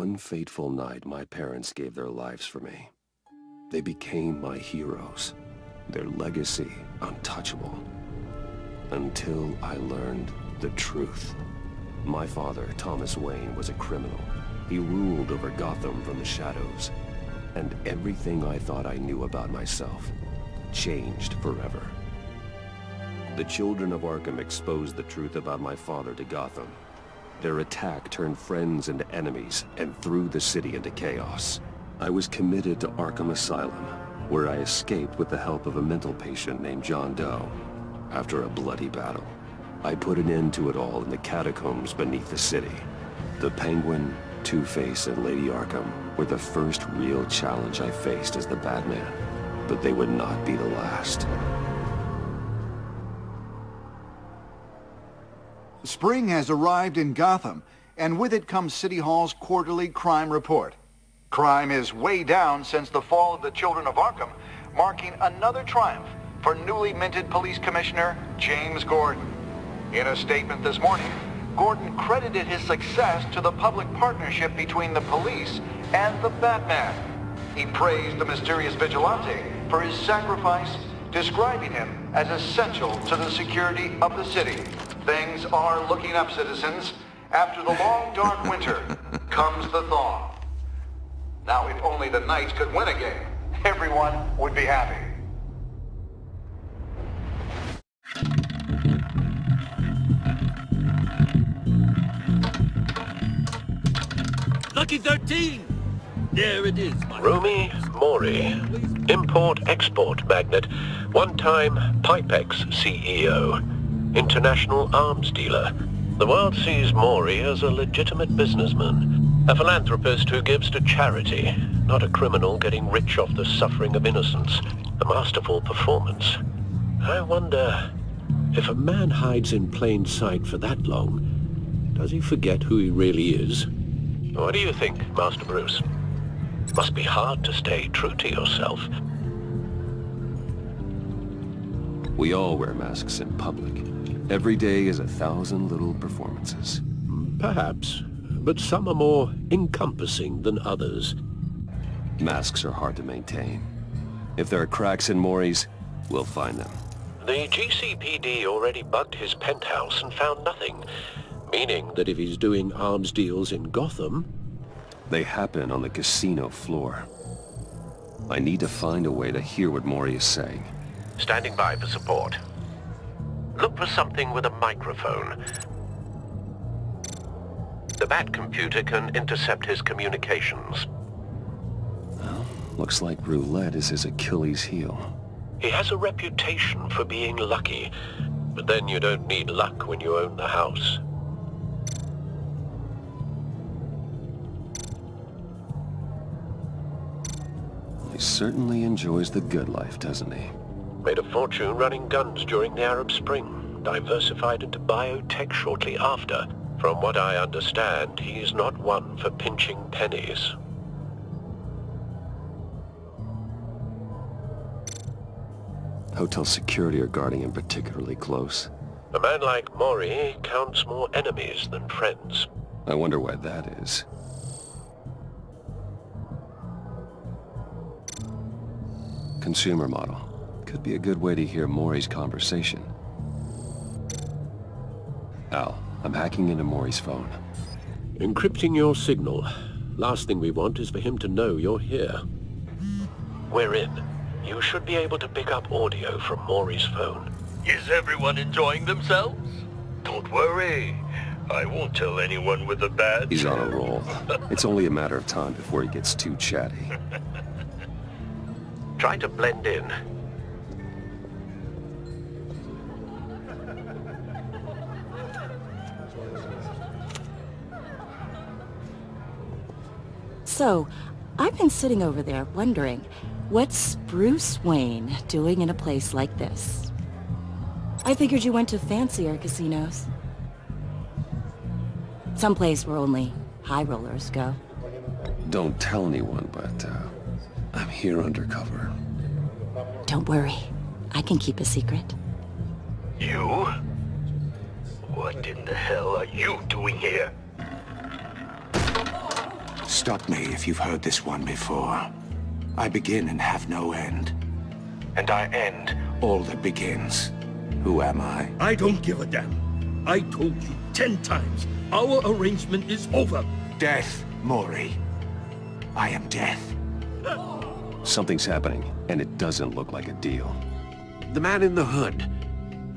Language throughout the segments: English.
one fateful night, my parents gave their lives for me. They became my heroes, their legacy untouchable. Until I learned the truth. My father, Thomas Wayne, was a criminal. He ruled over Gotham from the shadows. And everything I thought I knew about myself changed forever. The children of Arkham exposed the truth about my father to Gotham. Their attack turned friends into enemies and threw the city into chaos. I was committed to Arkham Asylum, where I escaped with the help of a mental patient named John Doe. After a bloody battle, I put an end to it all in the catacombs beneath the city. The Penguin, Two-Face, and Lady Arkham were the first real challenge I faced as the Batman, but they would not be the last. Spring has arrived in Gotham, and with it comes City Hall's quarterly crime report. Crime is way down since the fall of the Children of Arkham, marking another triumph for newly minted Police Commissioner James Gordon. In a statement this morning, Gordon credited his success to the public partnership between the police and the Batman. He praised the mysterious vigilante for his sacrifice, describing him as essential to the security of the city. Things are looking up, citizens. After the long, dark winter comes the thaw. Now, if only the Knights could win a game, everyone would be happy. Lucky 13! There it is, my Rumi Mori, import-export magnate, one-time Pipex CEO, international arms dealer. The world sees Mori as a legitimate businessman, a philanthropist who gives to charity, not a criminal getting rich off the suffering of innocence. A masterful performance. I wonder, if a man hides in plain sight for that long, does he forget who he really is? What do you think, Master Bruce? It must be hard to stay true to yourself. We all wear masks in public. Every day is 1,000 little performances. Perhaps, but some are more encompassing than others. Masks are hard to maintain. If there are cracks in Mori's, we'll find them. The GCPD already bugged his penthouse and found nothing. Meaning that if he's doing arms deals in Gotham... They happen on the casino floor. I need to find a way to hear what Mori is saying. Standing by for support. Look for something with a microphone. The Bat computer can intercept his communications. Well, looks like roulette is his Achilles heel. He has a reputation for being lucky, but then you don't need luck when you own the house. He certainly enjoys the good life, doesn't he? Made a fortune running guns during the Arab Spring, diversified into biotech shortly after. From what I understand, he's not one for pinching pennies. Hotel security are guarding him particularly close. A man like Mori counts more enemies than friends. I wonder why that is. Consumer model. Could be a good way to hear Mori's conversation. Al, I'm hacking into Mori's phone. Encrypting your signal. Last thing we want is for him to know you're here. We're in. You should be able to pick up audio from Mori's phone. Is everyone enjoying themselves? Don't worry. I won't tell anyone with a badge. He's on a roll. It's only a matter of time before he gets too chatty. Try to blend in. So, I've been sitting over there wondering, what's Bruce Wayne doing in a place like this? I figured you went to fancier casinos. Someplace where only high rollers go. Don't tell anyone, but I'm here undercover. Don't worry. I can keep a secret. You? What in the hell are you doing here? Stop me if you've heard this one before. I begin and have no end. And I end all that begins. Who am I? I don't give a damn. I told you 10 times. Our arrangement is over. Death, Maury. I am death. Something's happening, and it doesn't look like a deal. The man in the hood.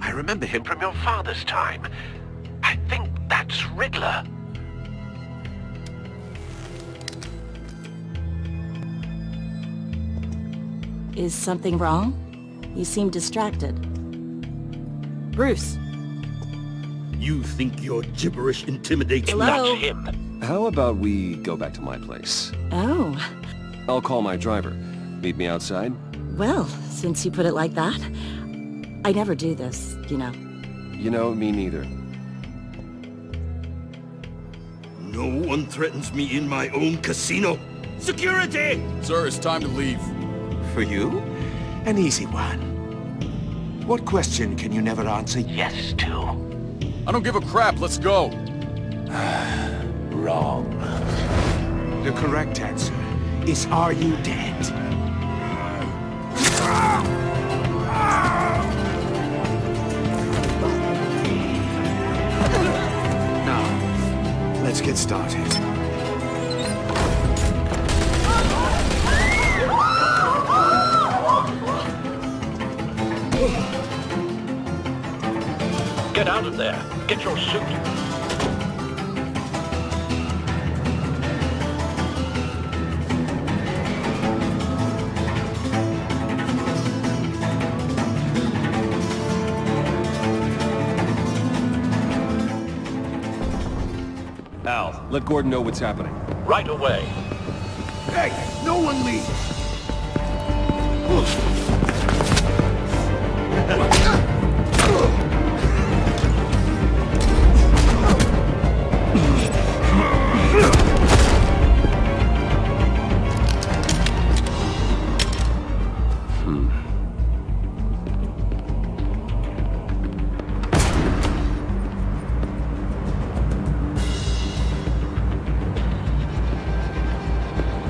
I remember him from your father's time. I think that's Riddler. Is something wrong? You seem distracted. Bruce. You think your gibberish intimidates me? Hello? That's him. How about we go back to my place? Oh. I'll call my driver. Meet me outside? Well, since you put it like that, I never do this, you know. You know, me neither. No one threatens me in my own casino. Security! Sir, it's time to leave. For you? An easy one. What question can you never answer yes to? I don't give a crap, let's go. Wrong. The correct answer is, are you dead? Now, let's get started. Get out of there. Get your suit. Al, let Gordon know what's happening. Right away. Hey, no one leave!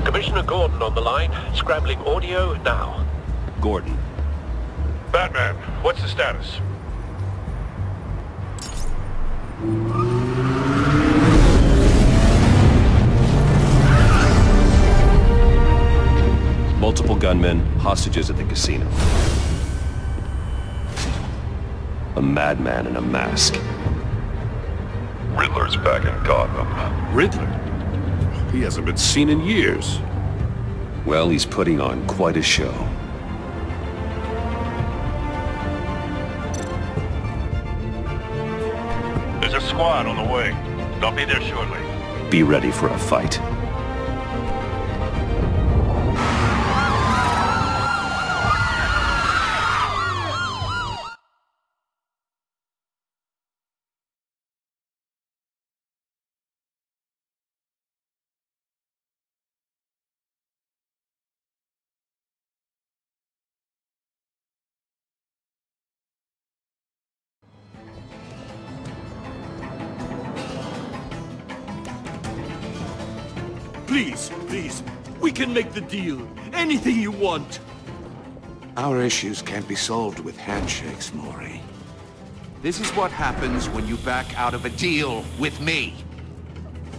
Commissioner Gordon on the line. Scrambling audio now. Gordon. Batman, what's the status? Multiple gunmen, hostages at the casino. A madman in a mask. Riddler's back in Gotham. Riddler? He hasn't been seen in years. Well, he's putting on quite a show. There's a squad on the way. They'll be there shortly. Be ready for a fight. Please, please, we can make the deal. Anything you want. Our issues can't be solved with handshakes, Maury. This is what happens when you back out of a deal with me.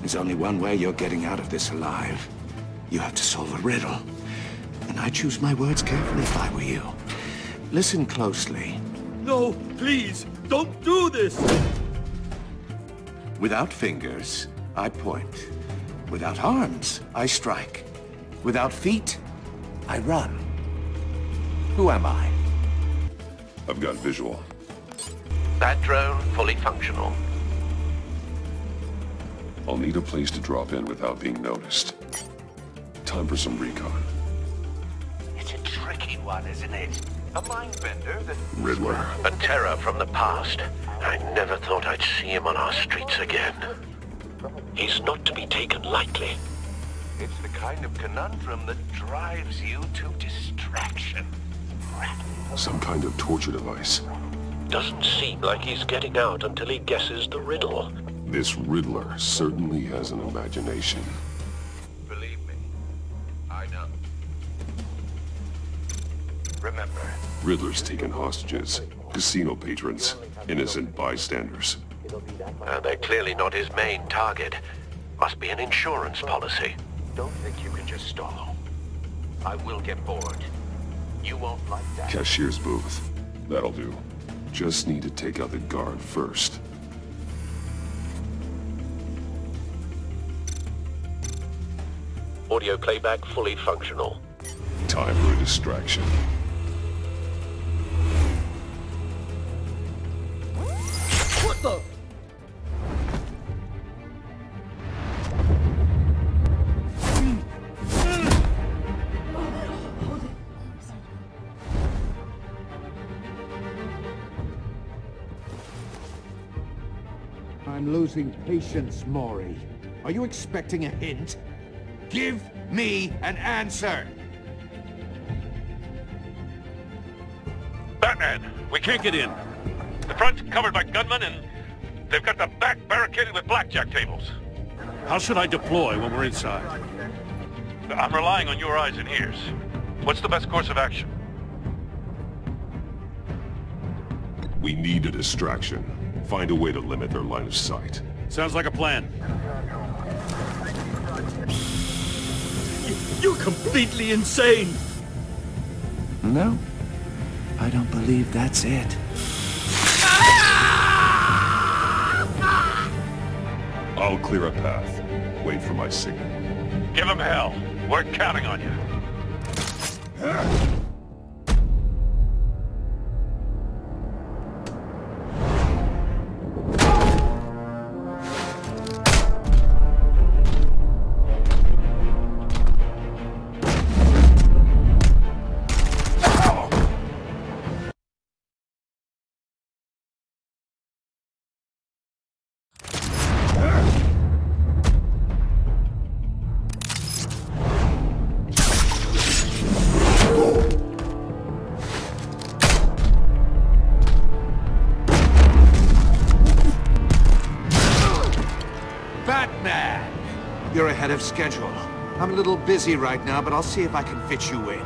There's only one way you're getting out of this alive. You have to solve a riddle. And I choose my words carefully if I were you. Listen closely. No, please, don't do this. Without fingers, I point. Without arms, I strike. Without feet, I run. Who am I? I've got visual. That drone fully functional. I'll need a place to drop in without being noticed. Time for some recon. It's a tricky one, isn't it? A mindbender that... Riddler. A terror from the past. I never thought I'd see him on our streets again. He's not to be taken lightly. It's the kind of conundrum that drives you to distraction. Some kind of torture device. Doesn't seem like he's getting out until he guesses the riddle. This Riddler certainly has an imagination. Remember. Riddler's taken hostages. Casino patrons. Innocent bystanders. They're clearly not his main target. Must be an insurance policy. Don't think you can just stall. I will get bored. You won't like that. Cashier's booth. That'll do. Just need to take out the guard first. Audio playback fully functional. Time for a distraction. What the? I'm losing patience, Maury. Are you expecting a hint? Give me an answer! Batman, we can't get in. The front's covered by gunmen, and they've got the back barricaded with blackjack tables. How should I deploy when we're inside? I'm relying on your eyes and ears. What's the best course of action? We need a distraction. Find a way to limit their line of sight. Sounds like a plan. You're completely insane! No, I don't believe that's it. I'll clear a path. Wait for my signal. Give him hell. We're counting on you. You're ahead of schedule. I'm a little busy right now, but I'll see if I can fit you in.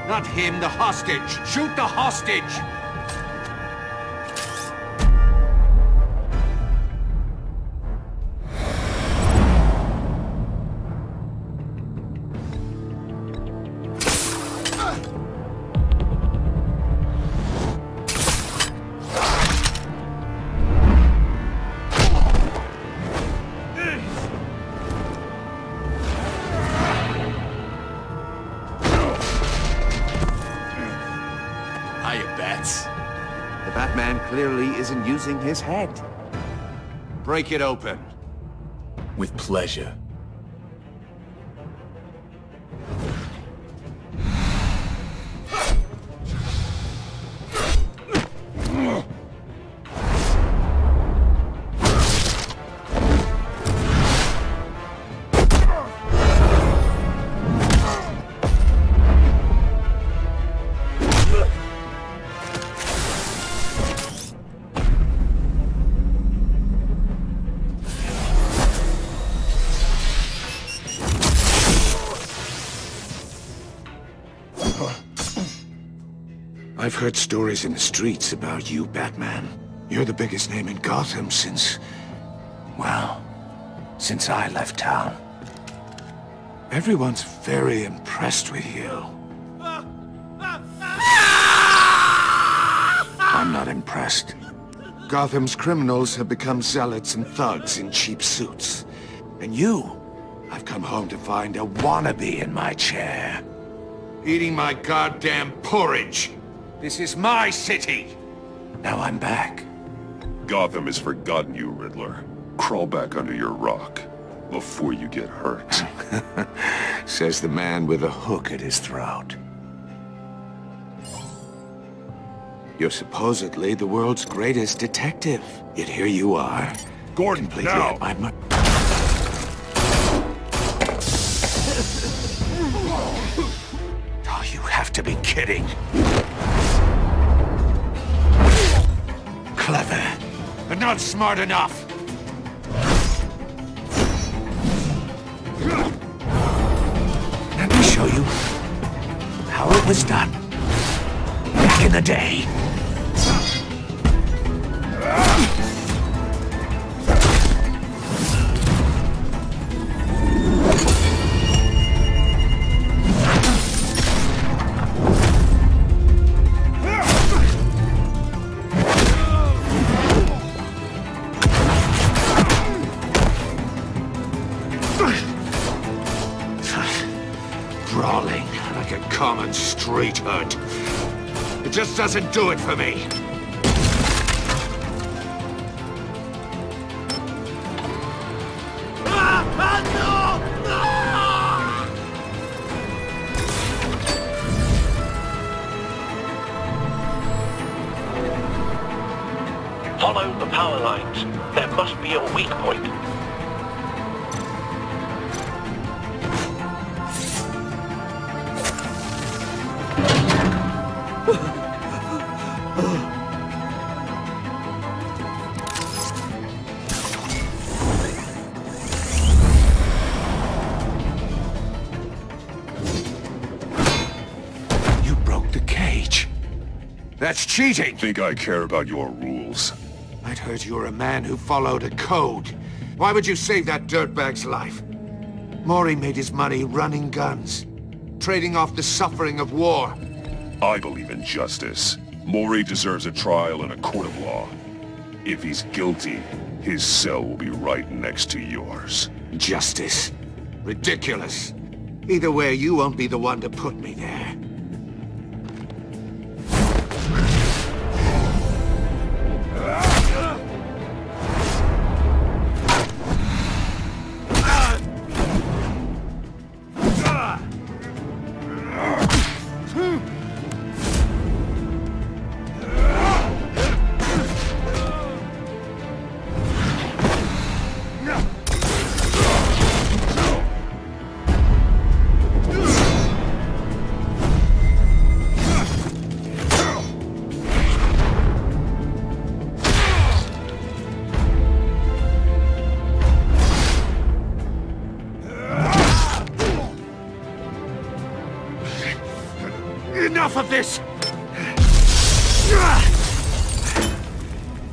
Not him, the hostage! Shoot the hostage! The Batman clearly isn't using his head. Break it open. With pleasure. I've heard stories in the streets about you, Batman. You're the biggest name in Gotham since... well, since I left town. Everyone's very impressed with you. I'm not impressed. Gotham's criminals have become zealots and thugs in cheap suits. And you, I've come home to find a wannabe in my chair. Eating my goddamn porridge. This is my city! Now I'm back. Gotham has forgotten you, Riddler. Crawl back under your rock before you get hurt. Says the man with a hook at his throat. You're supposedly the world's greatest detective. Yet here you are. Gordon, completely now! at my Oh, you have to be kidding. Clever, but not smart enough. Let me show you how it was done. Back in the day. Brawling like a common street hood. It just doesn't do it for me. Follow the power lines. There must be a weak point. You broke the cage. That's cheating! Think I care about your rules? I'd heard you were a man who followed a code. Why would you save that dirtbag's life? Maury made his money running guns, trading off the suffering of war. I believe in justice. Maury deserves a trial in a court of law. If he's guilty, his cell will be right next to yours. Justice? Ridiculous. Either way, you won't be the one to put me there. Enough of this!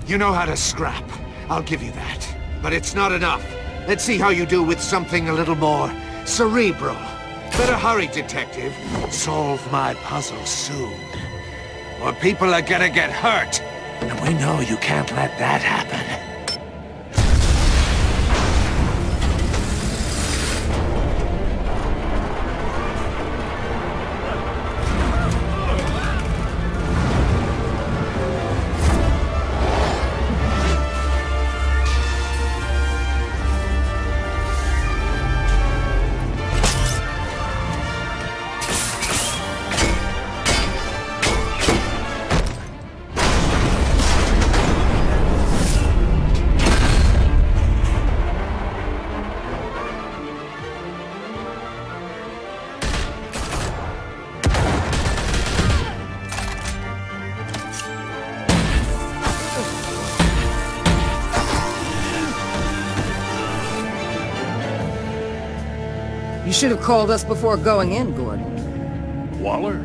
You know how to scrap. I'll give you that. But it's not enough. Let's see how you do with something a little more cerebral. Better hurry, detective. Solve my puzzle soon. Or people are gonna get hurt. And we know you can't let that happen. You should have called us before going in, Gordon. Waller?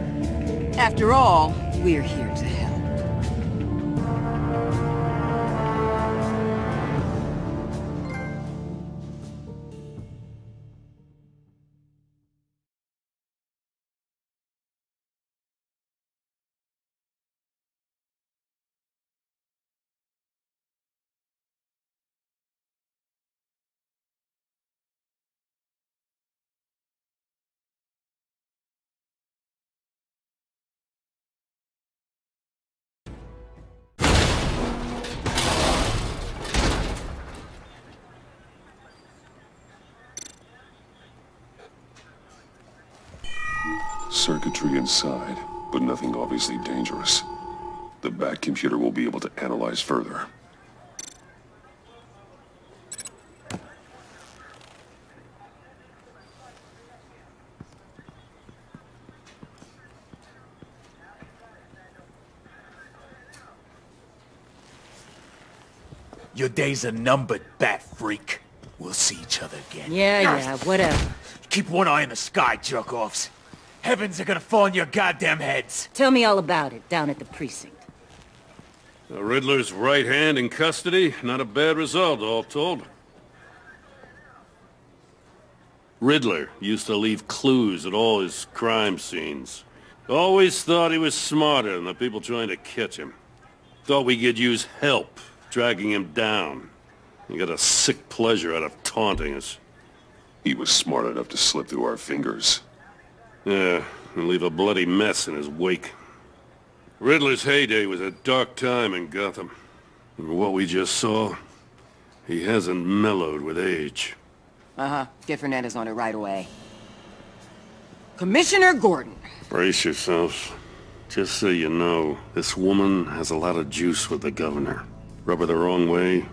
After all, we're here to help. Circuitry inside, but nothing obviously dangerous. The back computer will be able to analyze further. Your days are numbered, bat freak. We'll see each other again. Yeah, whatever. Keep one eye in the sky, jerk-offs. Heavens are gonna fall on your goddamn heads. Tell me all about it, down at the precinct. The Riddler's right hand in custody. Not a bad result, all told. Riddler used to leave clues at all his crime scenes. Always thought he was smarter than the people trying to catch him. Thought we could use help, dragging him down. He got a sick pleasure out of taunting us. He was smart enough to slip through our fingers. Yeah, and leave a bloody mess in his wake. Riddler's heyday was a dark time in Gotham. And what we just saw, he hasn't mellowed with age. Uh-huh. Get Fernandez on it right away. Commissioner Gordon. Brace yourselves. Just so you know, this woman has a lot of juice with the governor. Rub her the wrong way,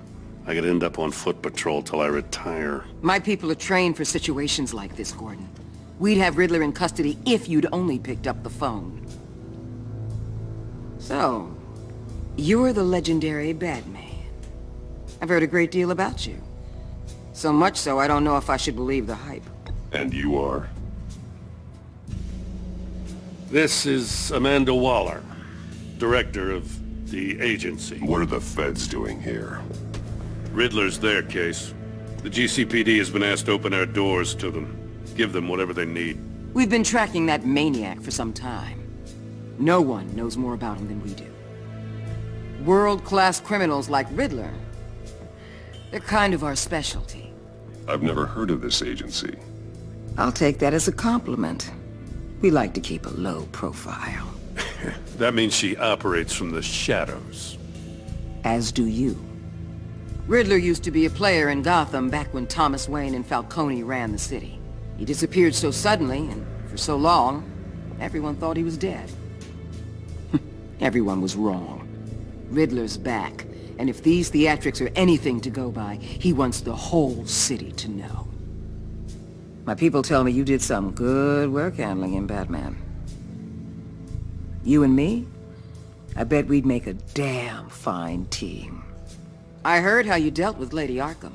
I could end up on foot patrol till I retire. My people are trained for situations like this, Gordon. We'd have Riddler in custody if you'd only picked up the phone. So, you're the legendary Batman. I've heard a great deal about you. So much so, I don't know if I should believe the hype. And you are? This is Amanda Waller, director of the agency. What are the feds doing here? Riddler's their case. The GCPD has been asked to open our doors to them. Give them whatever they need. We've been tracking that maniac for some time. No one knows more about him than we do. World-class criminals like Riddler, they're kind of our specialty. I've never heard of this agency. I'll take that as a compliment. We like to keep a low profile. That means she operates from the shadows. As do you. Riddler used to be a player in Gotham back when Thomas Wayne and Falcone ran the city. He disappeared so suddenly, and for so long, everyone thought he was dead. Everyone was wrong. Riddler's back, and if these theatrics are anything to go by, he wants the whole city to know. My people tell me you did some good work handling him, Batman. You and me? I bet we'd make a damn fine team. I heard how you dealt with Lady Arkham.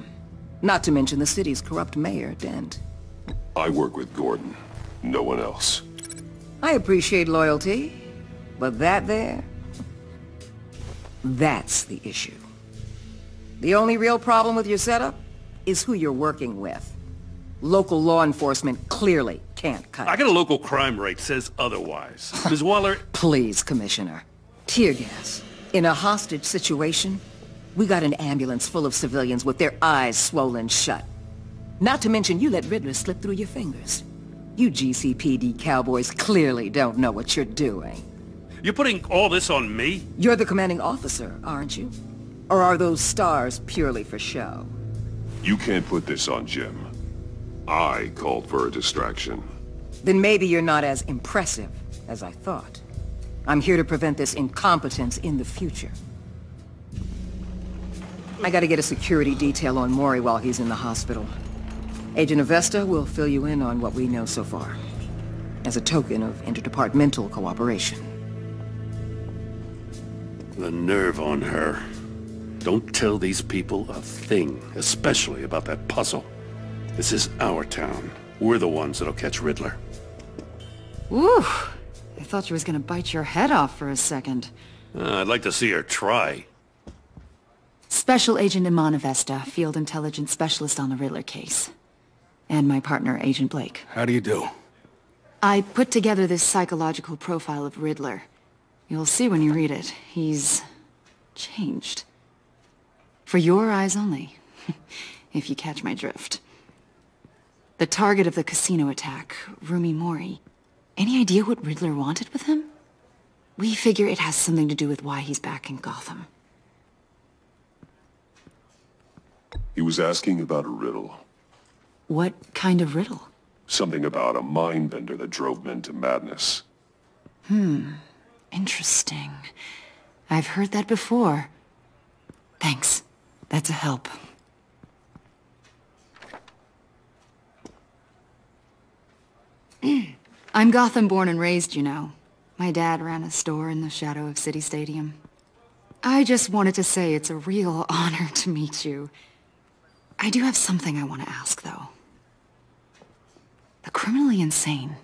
Not to mention the city's corrupt mayor, Dent. I work with Gordon. No one else. I appreciate loyalty, but that there... that's the issue. The only real problem with your setup is who you're working with. Local law enforcement clearly can't cut it. I got a local crime rate says otherwise. Ms. Waller... Please, Commissioner. Tear gas. In a hostage situation, we got an ambulance full of civilians with their eyes swollen shut. Not to mention you let Riddler slip through your fingers. You GCPD cowboys clearly don't know what you're doing. You're putting all this on me? You're the commanding officer, aren't you? Or are those stars purely for show? You can't put this on Jim. I called for a distraction. Then maybe you're not as impressive as I thought. I'm here to prevent this incompetence in the future. I gotta get a security detail on Maury while he's in the hospital. Agent Avesta will fill you in on what we know so far, as a token of interdepartmental cooperation. The nerve on her. Don't tell these people a thing, especially about that puzzle. This is our town. We're the ones that'll catch Riddler. Ooh, I thought she was gonna bite your head off for a second. I'd like to see her try. Special Agent Iman Avesta, Field Intelligence Specialist on the Riddler case. And my partner, Agent Blake. How do you do? I put together this psychological profile of Riddler. You'll see when you read it. He's... changed. For your eyes only, if you catch my drift. The target of the casino attack, Rumi Mori. Any idea what Riddler wanted with him? We figure it has something to do with why he's back in Gotham. He was asking about a riddle. What kind of riddle? Something about a mind-bender that drove men to madness. Interesting. I've heard that before. Thanks. That's a help. I'm Gotham born and raised, you know. My dad ran a store in the shadow of City Stadium. I just wanted to say it's a real honor to meet you. I do have something I want to ask, though. The criminally insane.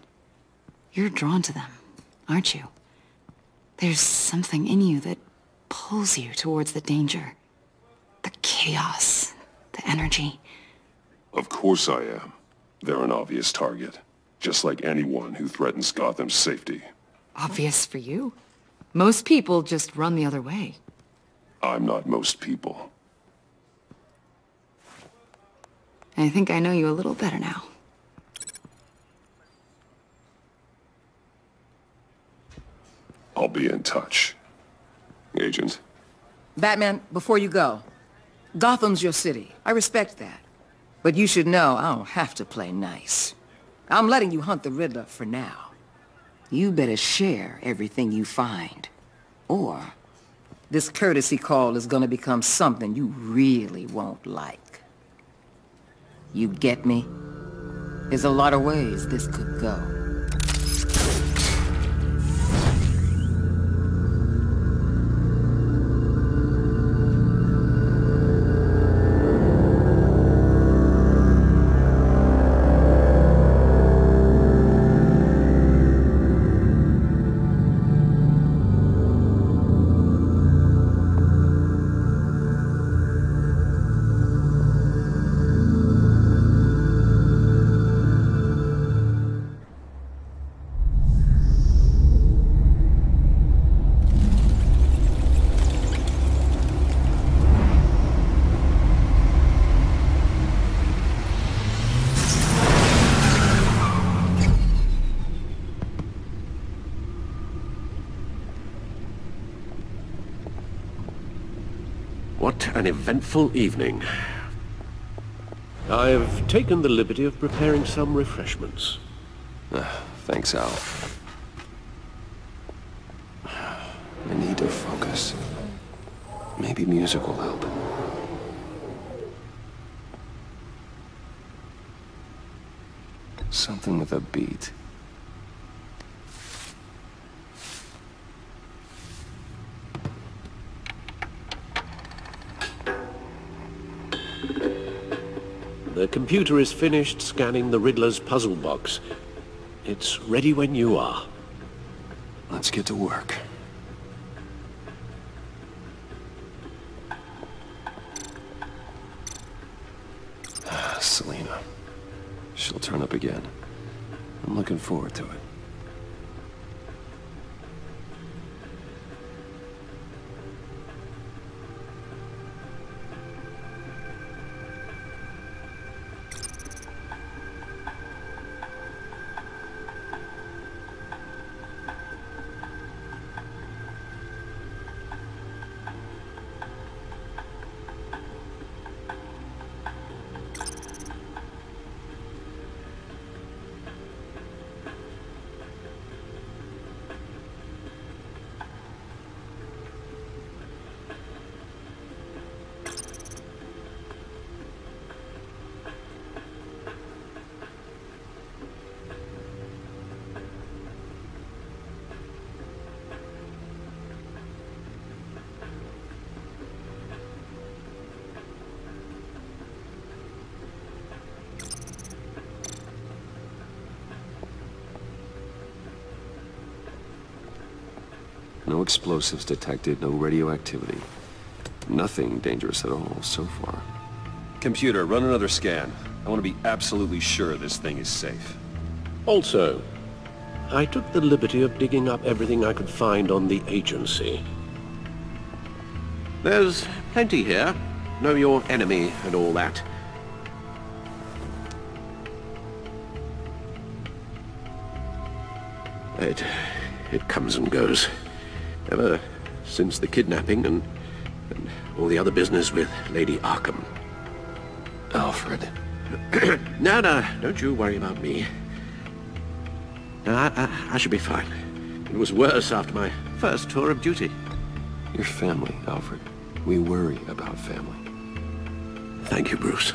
You're drawn to them, aren't you? There's something in you that pulls you towards the danger. The chaos, the energy. Of course I am. They're an obvious target. Just like anyone who threatens Gotham's safety. Obvious for you. Most people just run the other way. I'm not most people. I think I know you a little better now. I'll be in touch. Agent. Batman, before you go, Gotham's your city. I respect that. But you should know I don't have to play nice. I'm letting you hunt the Riddler for now. You better share everything you find. Or this courtesy call is gonna become something you really won't like. You get me? There's a lot of ways this could go. What an eventful evening. I've taken the liberty of preparing some refreshments. Thanks, Al. I need to focus. Maybe music will help. Something with a beat. The computer is finished scanning the Riddler's puzzle box. It's ready when you are. Let's get to work. Selena. She'll turn up again. I'm looking forward to it. No explosives detected, no radioactivity. Nothing dangerous at all so far. Computer, run another scan. I want to be absolutely sure this thing is safe. Also, I took the liberty of digging up everything I could find on the agency. There's plenty here. Know your enemy and all that. It comes and goes. Ever since the kidnapping and all the other business with Lady Arkham. Alfred. No, don't you worry about me. I should be fine. It was worse after my first tour of duty. Your family, Alfred. We worry about family. Thank you, Bruce.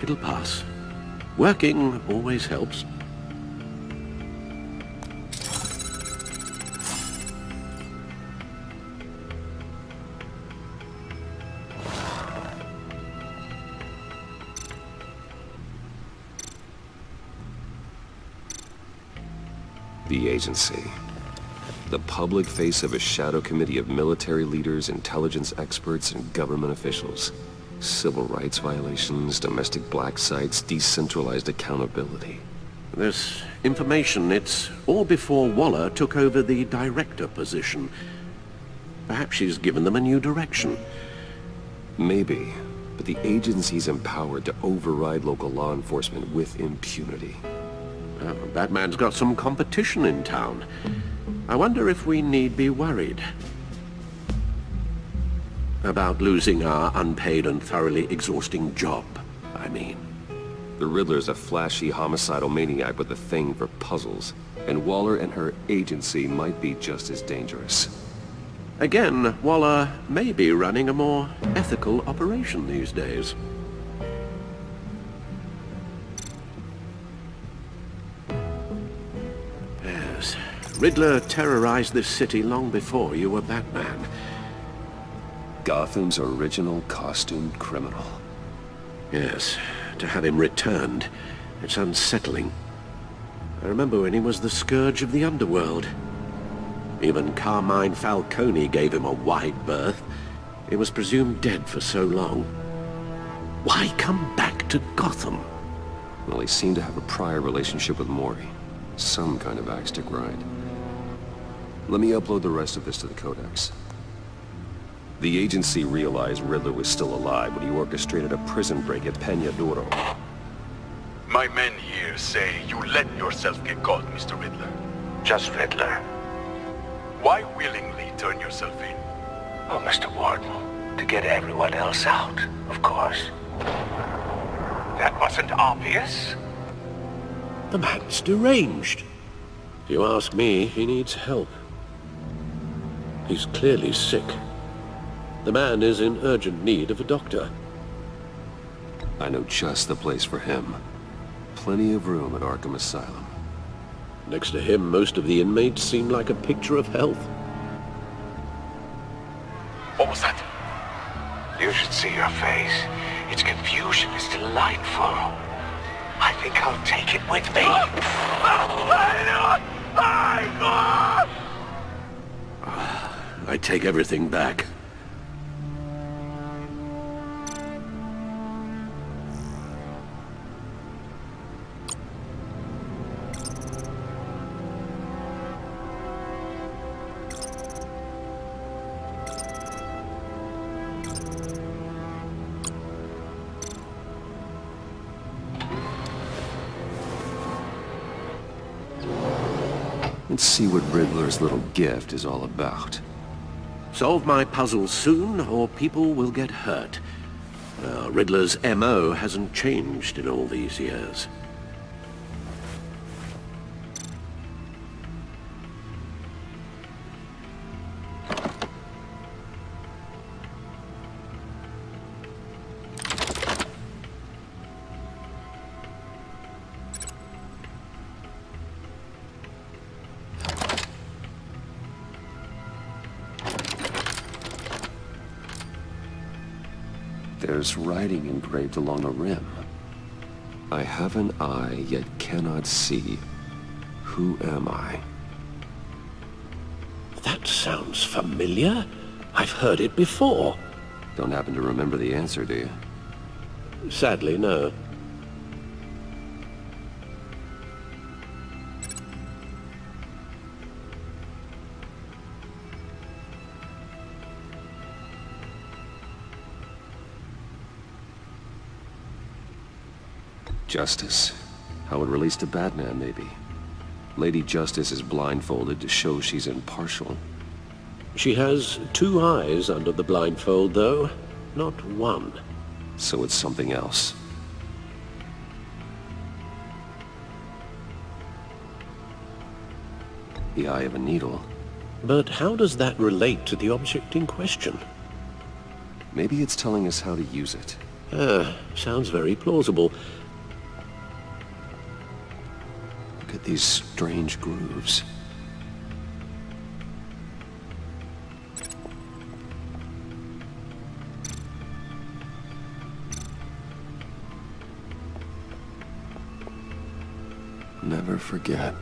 It'll pass. Working always helps. The agency. The public face of a shadow committee of military leaders, intelligence experts, and government officials. Civil rights violations, domestic black sites, decentralized accountability. This information, it's all before Waller took over the director position. Perhaps she's given them a new direction. Maybe, but the agency's empowered to override local law enforcement with impunity. Batman's got some competition in town. I wonder if we need be worried about losing our unpaid and thoroughly exhausting job, I mean. The Riddler's a flashy homicidal maniac with a thing for puzzles, and Waller and her agency might be just as dangerous. Again, Waller may be running a more ethical operation these days. Yes, Riddler terrorized this city long before you were Batman. Gotham's original costumed criminal. Yes, to have him returned, it's unsettling. I remember when he was the scourge of the underworld. Even Carmine Falcone gave him a wide berth. He was presumed dead for so long. Why come back to Gotham? Well, he seemed to have a prior relationship with Mori. Some kind of axe to grind. Let me upload the rest of this to the Codex. The agency realized Riddler was still alive when he orchestrated a prison break at Peña Duro. My men here say you let yourself get caught, Mr. Riddler. Just Riddler. Why willingly turn yourself in? Oh, Mr. Warden, to get everyone else out, of course. That wasn't obvious. The man's deranged. If you ask me, he needs help. He's clearly sick. The man is in urgent need of a doctor. I know just the place for him. Plenty of room at Arkham Asylum. Next to him, most of the inmates seem like a picture of health. What was that? You should see your face. Its confusion is delightful. I think I'll take it with me. I take everything back. Let's see what Riddler's little gift is all about. Solve my puzzle soon, or people will get hurt. Riddler's MO hasn't changed in all these years. There's writing engraved along the rim. I have an eye, yet cannot see. Who am I? That sounds familiar. I've heard it before. Don't happen to remember the answer, do you? Sadly, no. Justice. How it relates to Batman, maybe. Lady Justice is blindfolded to show she's impartial. She has two eyes under the blindfold, though. Not one. So it's something else. The eye of a needle. But how does that relate to the object in question? Maybe it's telling us how to use it. Sounds very plausible. Look at these strange grooves. Never forget.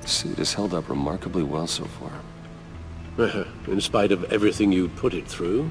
The suit has held up remarkably well so far. In spite of everything you put it through?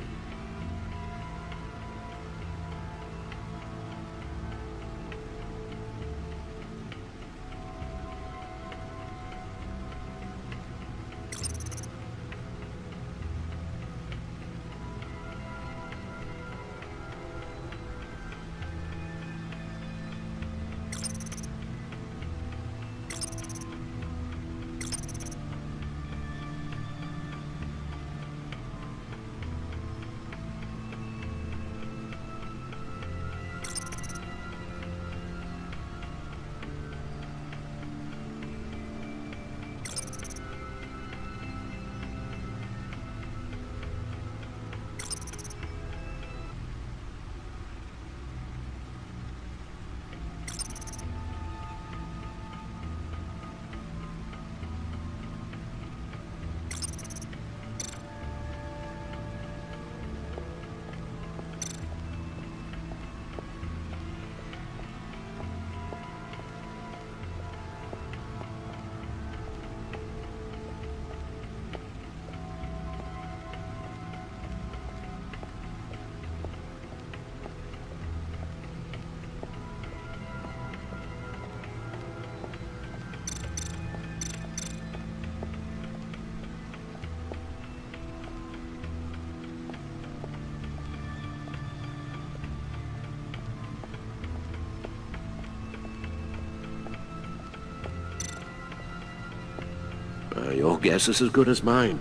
Your guess is as good as mine.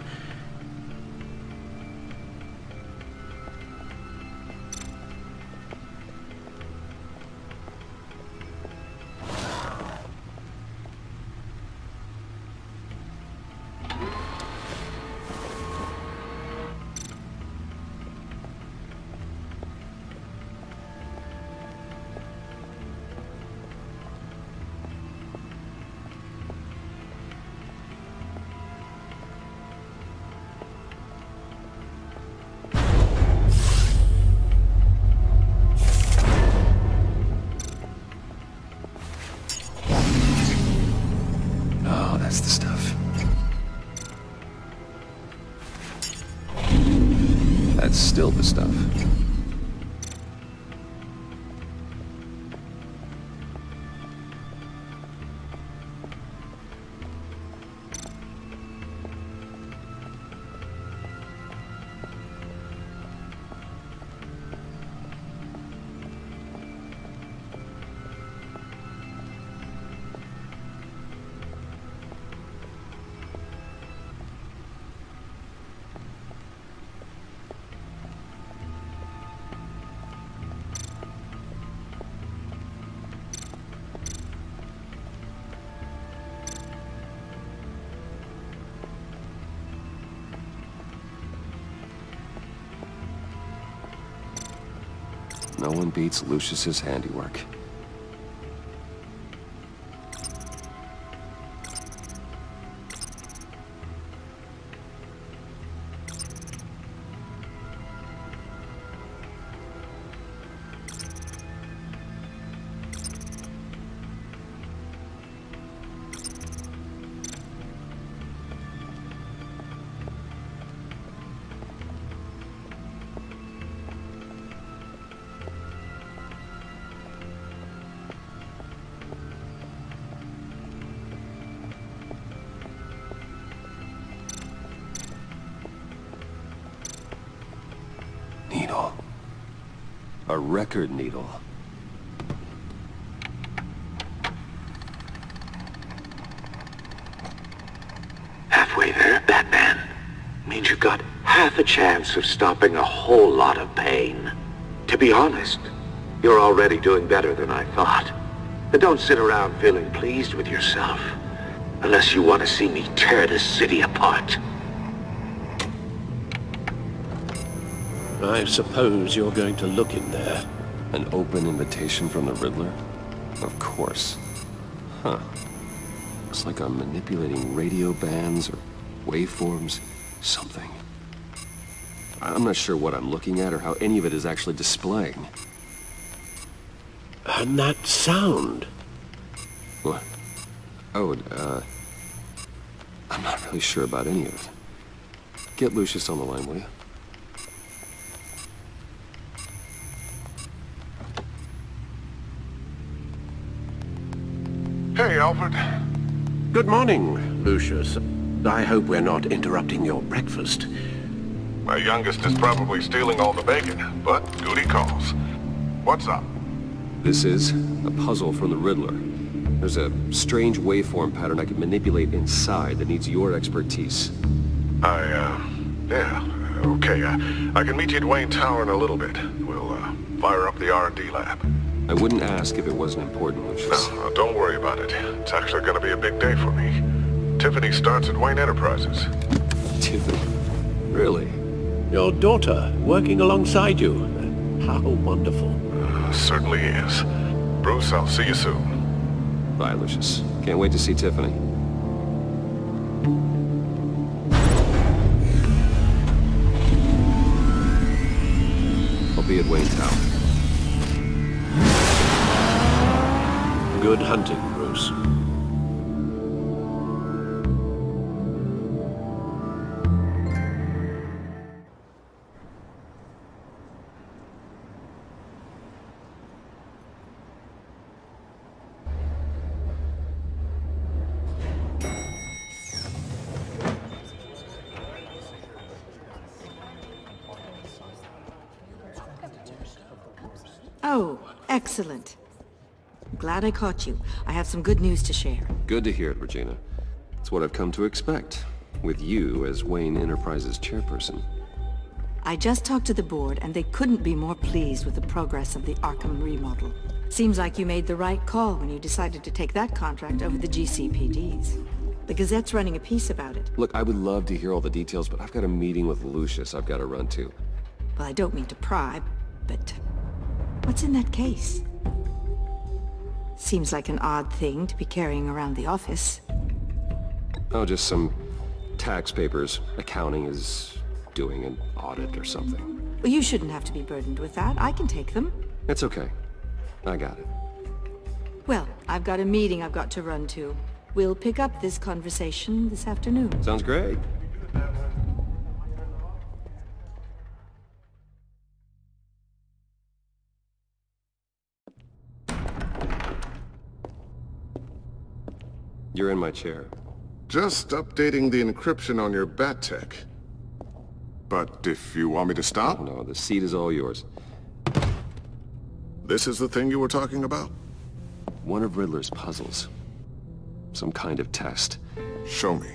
That's the stuff. That's still the stuff. No one beats Lucius's handiwork. Needle. A record needle. Halfway there, Batman. Means you got half a chance of stopping a whole lot of pain. To be honest, you're already doing better than I thought. And don't sit around feeling pleased with yourself. Unless you want to see me tear this city apart. I suppose you're going to look in there. An open invitation from the Riddler? Of course. Huh. Looks like I'm manipulating radio bands or waveforms. Something. I'm not sure what I'm looking at or how any of it is actually displaying. And that sound? What? Oh, I'm not really sure about any of it. Get Lucius on the line, will you? Hey, Alfred. Good morning, Lucius. I hope we're not interrupting your breakfast. My youngest is probably stealing all the bacon, but duty calls. What's up? This is a puzzle from the Riddler. There's a strange waveform pattern I can manipulate inside that needs your expertise. Yeah, okay. I can meet you at Wayne Tower in a little bit. We'll, fire up the R&D lab. I wouldn't ask if it wasn't important, Lucius. No, don't worry about it. It's actually gonna be a big day for me. Tiffany starts at Wayne Enterprises. Tiffany? Really? Your daughter, working alongside you. How wonderful. Certainly is. Bruce, I'll see you soon. Bye, Lucius. Can't wait to see Tiffany. I'll be at Wayne Tower. Good hunting, Bruce. Oh, excellent. Glad I caught you. I have some good news to share. Good to hear it, Regina. It's what I've come to expect, with you as Wayne Enterprises chairperson. I just talked to the board, and they couldn't be more pleased with the progress of the Arkham remodel. Seems like you made the right call when you decided to take that contract over the GCPD's. The Gazette's running a piece about it. Look, I would love to hear all the details, but I've got a meeting with Lucius I've got to run to. Well, I don't mean to pry, but what's in that case? Seems like an odd thing to be carrying around the office. Oh, just some tax papers. Accounting is doing an audit or something. Well, you shouldn't have to be burdened with that. I can take them. It's okay. I got it. Well, I've got a meeting I've got to run to. We'll pick up this conversation this afternoon. Sounds great. You're in my chair. Just updating the encryption on your bat tech. But if you want me to stop? No, the seat is all yours. This is the thing you were talking about? One of Riddler's puzzles. Some kind of test. Show me.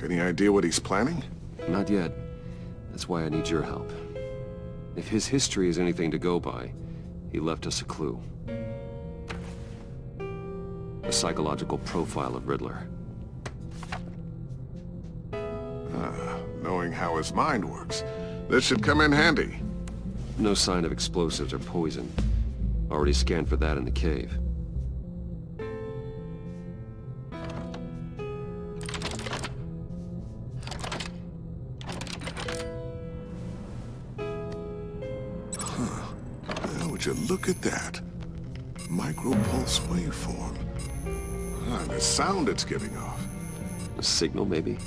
Any idea what he's planning? Not yet. That's why I need your help. If his history is anything to go by, he left us a clue. A psychological profile of Riddler. Knowing how his mind works, this should come in handy. No sign of explosives or poison. Already scanned for that in the cave. Now, would you look at that? Micropulse waveform. And the sound it's giving off. A signal, maybe?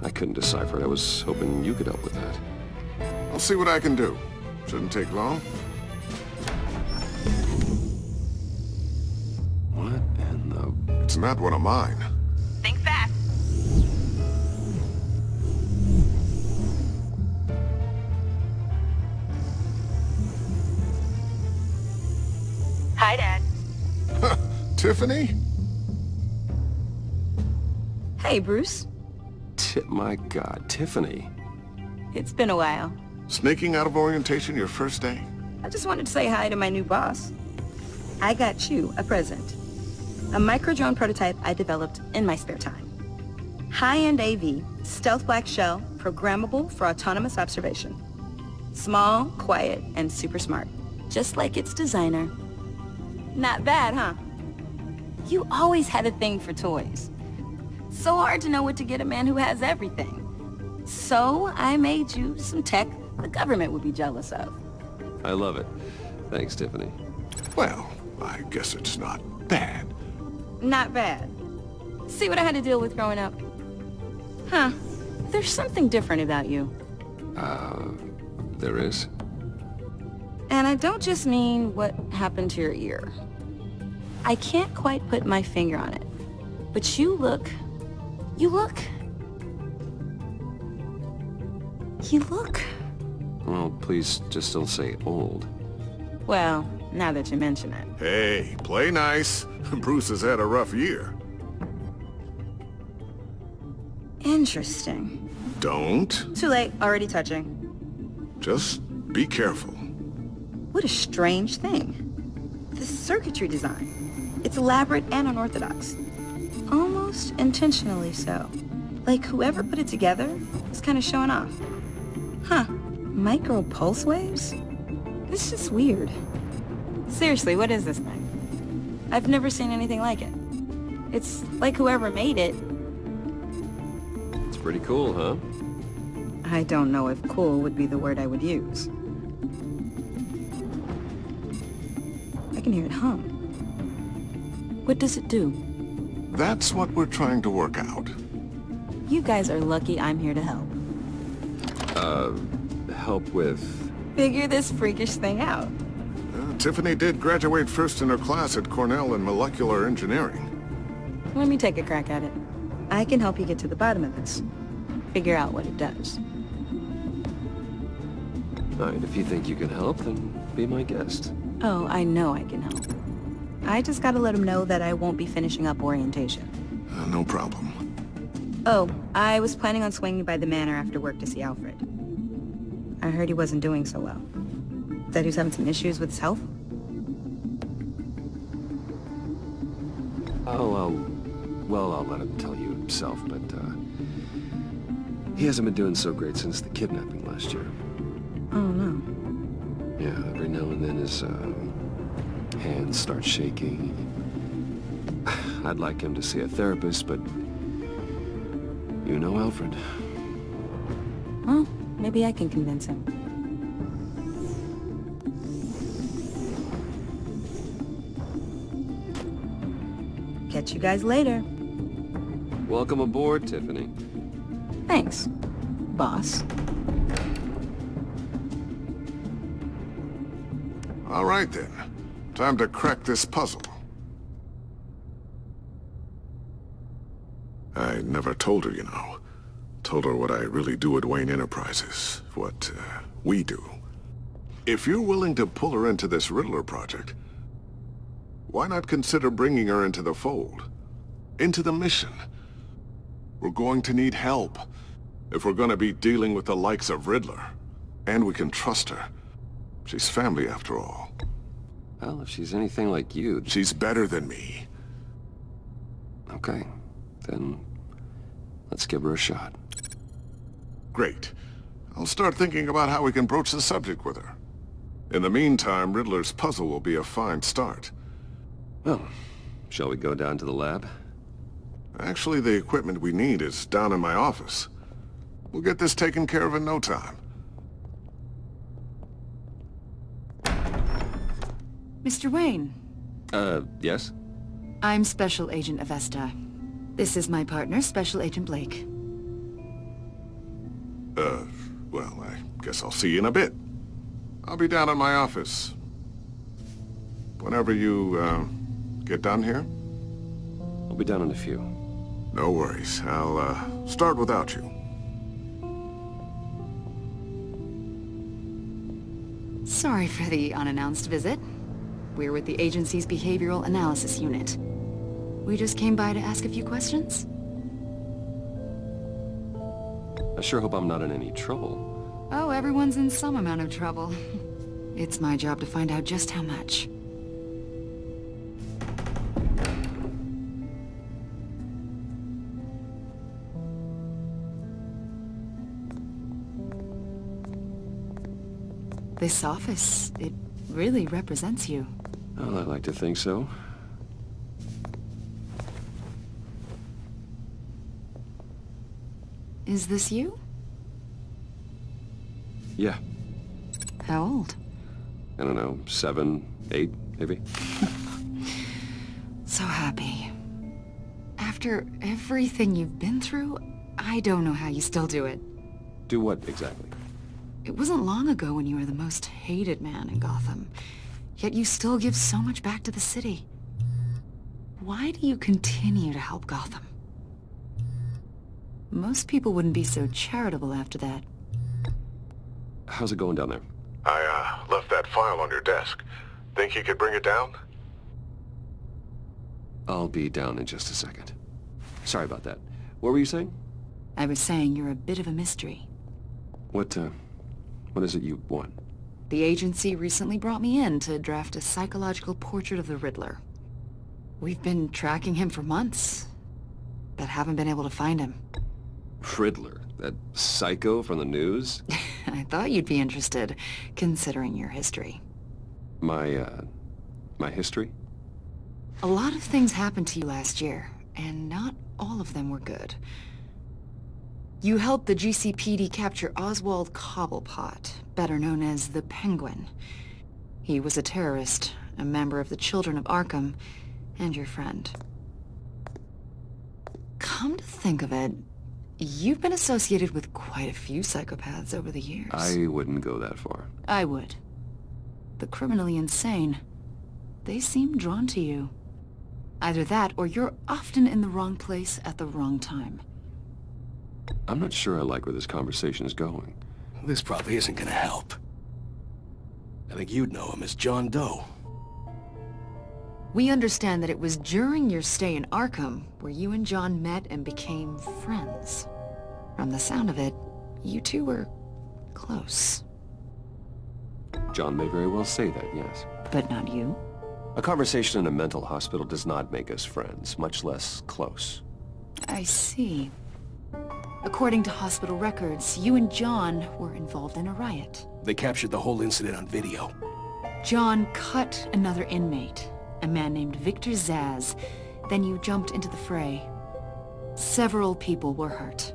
I couldn't decipher it. I was hoping you could help with that. I'll see what I can do. Shouldn't take long. What in the... It's not one of mine. Think fast. Hi, Dad. Tiffany? Hey, Bruce. My God, Tiffany. It's been a while. Sneaking out of orientation your first day? I just wanted to say hi to my new boss. I got you a present. A micro-drone prototype I developed in my spare time. High-end AV, stealth black shell, programmable for autonomous observation. Small, quiet, and super smart. Just like its designer. Not bad, huh? You always had a thing for toys. So hard to know what to get a man who has everything. So I made you some tech the government would be jealous of. I love it. Thanks, Tiffany. Well, I guess it's not bad. Not bad. See what I had to deal with growing up? Huh. There's something different about you. There is? And I don't just mean what happened to your ear. I can't quite put my finger on it. But you look... Well, please just don't say old. Well, now that you mention it. Hey, play nice. Bruce has had a rough year. Interesting. Don't. Too late, already touching. Just be careful. What a strange thing. The circuitry design. It's elaborate and unorthodox. Almost intentionally so. Like whoever put it together was kind of showing off. Huh. Micro pulse waves? It's just weird. Seriously, what is this thing? I've never seen anything like it. It's like whoever made it. It's pretty cool, huh? I don't know if cool would be the word I would use. I can hear it hum. What does it do? That's what we're trying to work out. You guys are lucky I'm here to help. Help with... Figure this freakish thing out. Tiffany did graduate first in her class at Cornell in molecular engineering. Let me take a crack at it. I can help you get to the bottom of this. Figure out what it does. Alright, if you think you can help, then be my guest. Oh, I know I can help. I just gotta let him know that I won't be finishing up orientation. No problem. Oh, I was planning on swinging by the manor after work to see Alfred. I heard he wasn't doing so well. That he was having some issues with his health? Oh, well, I'll let him tell you himself, but, he hasn't been doing so great since the kidnapping last year. Oh, no. Yeah, every now and then his, hands start shaking. I'd like him to see a therapist, but... You know Alfred. Well, maybe I can convince him. Catch you guys later. Welcome aboard, Tiffany. Thanks, boss. All right, then. Time to crack this puzzle. I never told her, you know. Told her what I really do at Wayne Enterprises. What, we do. If you're willing to pull her into this Riddler project, why not consider bringing her into the fold? Into the mission? We're going to need help if we're going to be dealing with the likes of Riddler. And we can trust her. She's family, after all. Well, if she's anything like you... She's better than me. Okay. Then... let's give her a shot. Great. I'll start thinking about how we can broach the subject with her. In the meantime, Riddler's puzzle will be a fine start. Well, shall we go down to the lab? Actually, the equipment we need is down in my office. We'll get this taken care of in no time. Mr. Wayne. Yes? I'm Special Agent Avesta. This is my partner, Special Agent Blake. Well, I guess I'll see you in a bit. I'll be down in my office. Whenever you, get done here? I'll be down in a few. No worries. I'll, start without you. Sorry for the unannounced visit. We're with the agency's Behavioral Analysis Unit. We just came by to ask a few questions. I sure hope I'm not in any trouble. Oh, everyone's in some amount of trouble. It's my job to find out just how much. This office, it really represents you. Well, I'd like to think so. Is this you? Yeah. How old? I don't know, 7, 8, maybe? So happy. After everything you've been through, I don't know how you still do it. Do what, exactly? It wasn't long ago when you were the most hated man in Gotham, yet you still give so much back to the city. Why do you continue to help Gotham? Most people wouldn't be so charitable after that. How's it going down there? I, left that file on your desk. Think you could bring it down? I'll be down in just a second. Sorry about that. What were you saying? I was saying you're a bit of a mystery. What is it you want? The agency recently brought me in to draft a psychological portrait of the Riddler. We've been tracking him for months, but haven't been able to find him. Riddler? That psycho from the news? I thought you'd be interested, considering your history. My history? A lot of things happened to you last year, and not all of them were good. You helped the GCPD capture Oswald Cobblepot, better known as the Penguin. He was a terrorist, a member of the Children of Arkham, and your friend. Come to think of it, you've been associated with quite a few psychopaths over the years. I wouldn't go that far. I would. The criminally insane, they seem drawn to you. Either that, or you're often in the wrong place at the wrong time. I'm not sure I like where this conversation is going. This probably isn't gonna help. I think you'd know him as John Doe. We understand that it was during your stay in Arkham where you and John met and became friends. From the sound of it, you two were close. John may very well say that, yes. But not you? A conversation in a mental hospital does not make us friends, much less close. I see. According to hospital records, you and John were involved in a riot. They captured the whole incident on video. John cut another inmate, a man named Victor Zsasz. Then you jumped into the fray. Several people were hurt.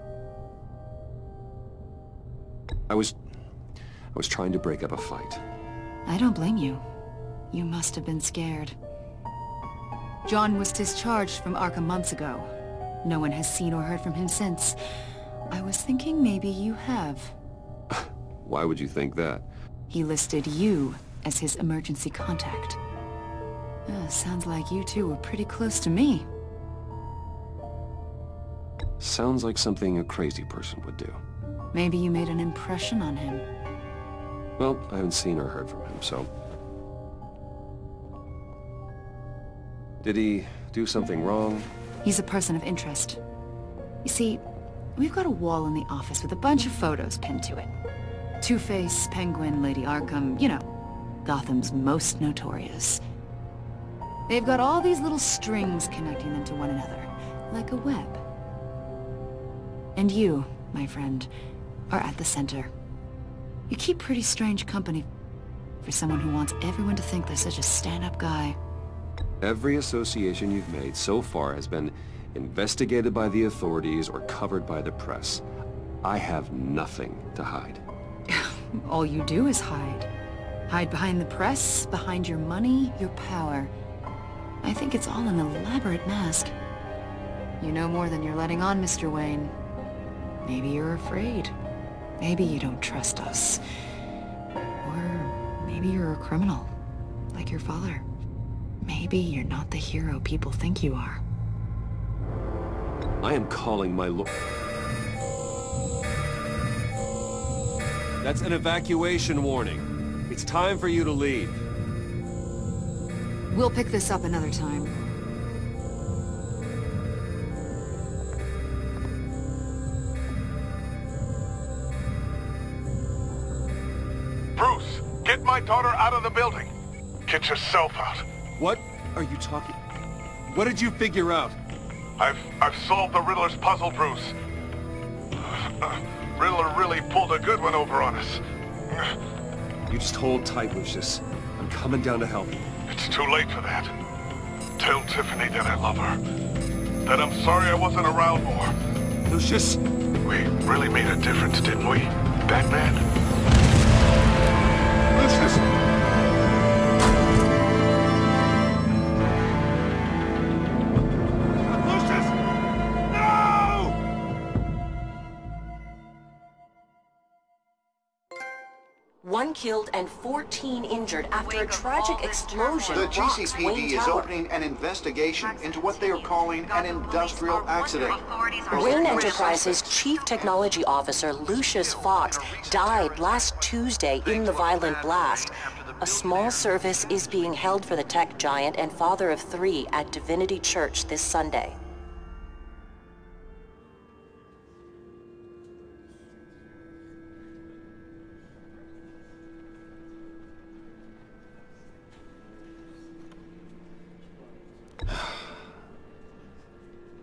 I was trying to break up a fight. I don't blame you. You must have been scared. John was discharged from Arkham months ago. No one has seen or heard from him since. I was thinking maybe you have. Why would you think that? He listed you as his emergency contact. Sounds like you two were pretty close to me. Sounds like something a crazy person would do. Maybe you made an impression on him. Well, I haven't seen or heard from him, so... Did he do something wrong? He's a person of interest. You see, we've got a wall in the office with a bunch of photos pinned to it. Two-Face, Penguin, Lady Arkham, you know, Gotham's most notorious. They've got all these little strings connecting them to one another, like a web. And you, my friend, are at the center. You keep pretty strange company for someone who wants everyone to think they're such a stand-up guy. Every association you've made so far has been investigated by the authorities or covered by the press. I have nothing to hide. All you do is hide. Hide behind the press, behind your money, your power. I think it's all an elaborate mask. You know more than you're letting on, Mr. Wayne. Maybe you're afraid. Maybe you don't trust us. Or maybe you're a criminal, like your father. Maybe you're not the hero people think you are. I am calling my That's an evacuation warning. It's time for you to leave. We'll pick this up another time. Bruce, get my daughter out of the building. Get yourself out. What are you talking? What did you figure out? I've solved the Riddler's puzzle, Bruce. Riddler really pulled a good one over on us. You just hold tight, Lucius. I'm coming down to help you. It's too late for that. Tell Tiffany that I love her. That I'm sorry I wasn't around more. Lucius! We really made a difference, didn't we, Batman? Lucius! 1 killed and 14 injured after a tragic explosion. The rocks GCPD Wayne is Tower. opening an investigation into what they are calling an industrial accident. Wayne Enterprises Chief Technology Officer Lucius Fox died last Tuesday in the violent blast. A small service is being held for the tech giant and father of 3 at Divinity Church this Sunday.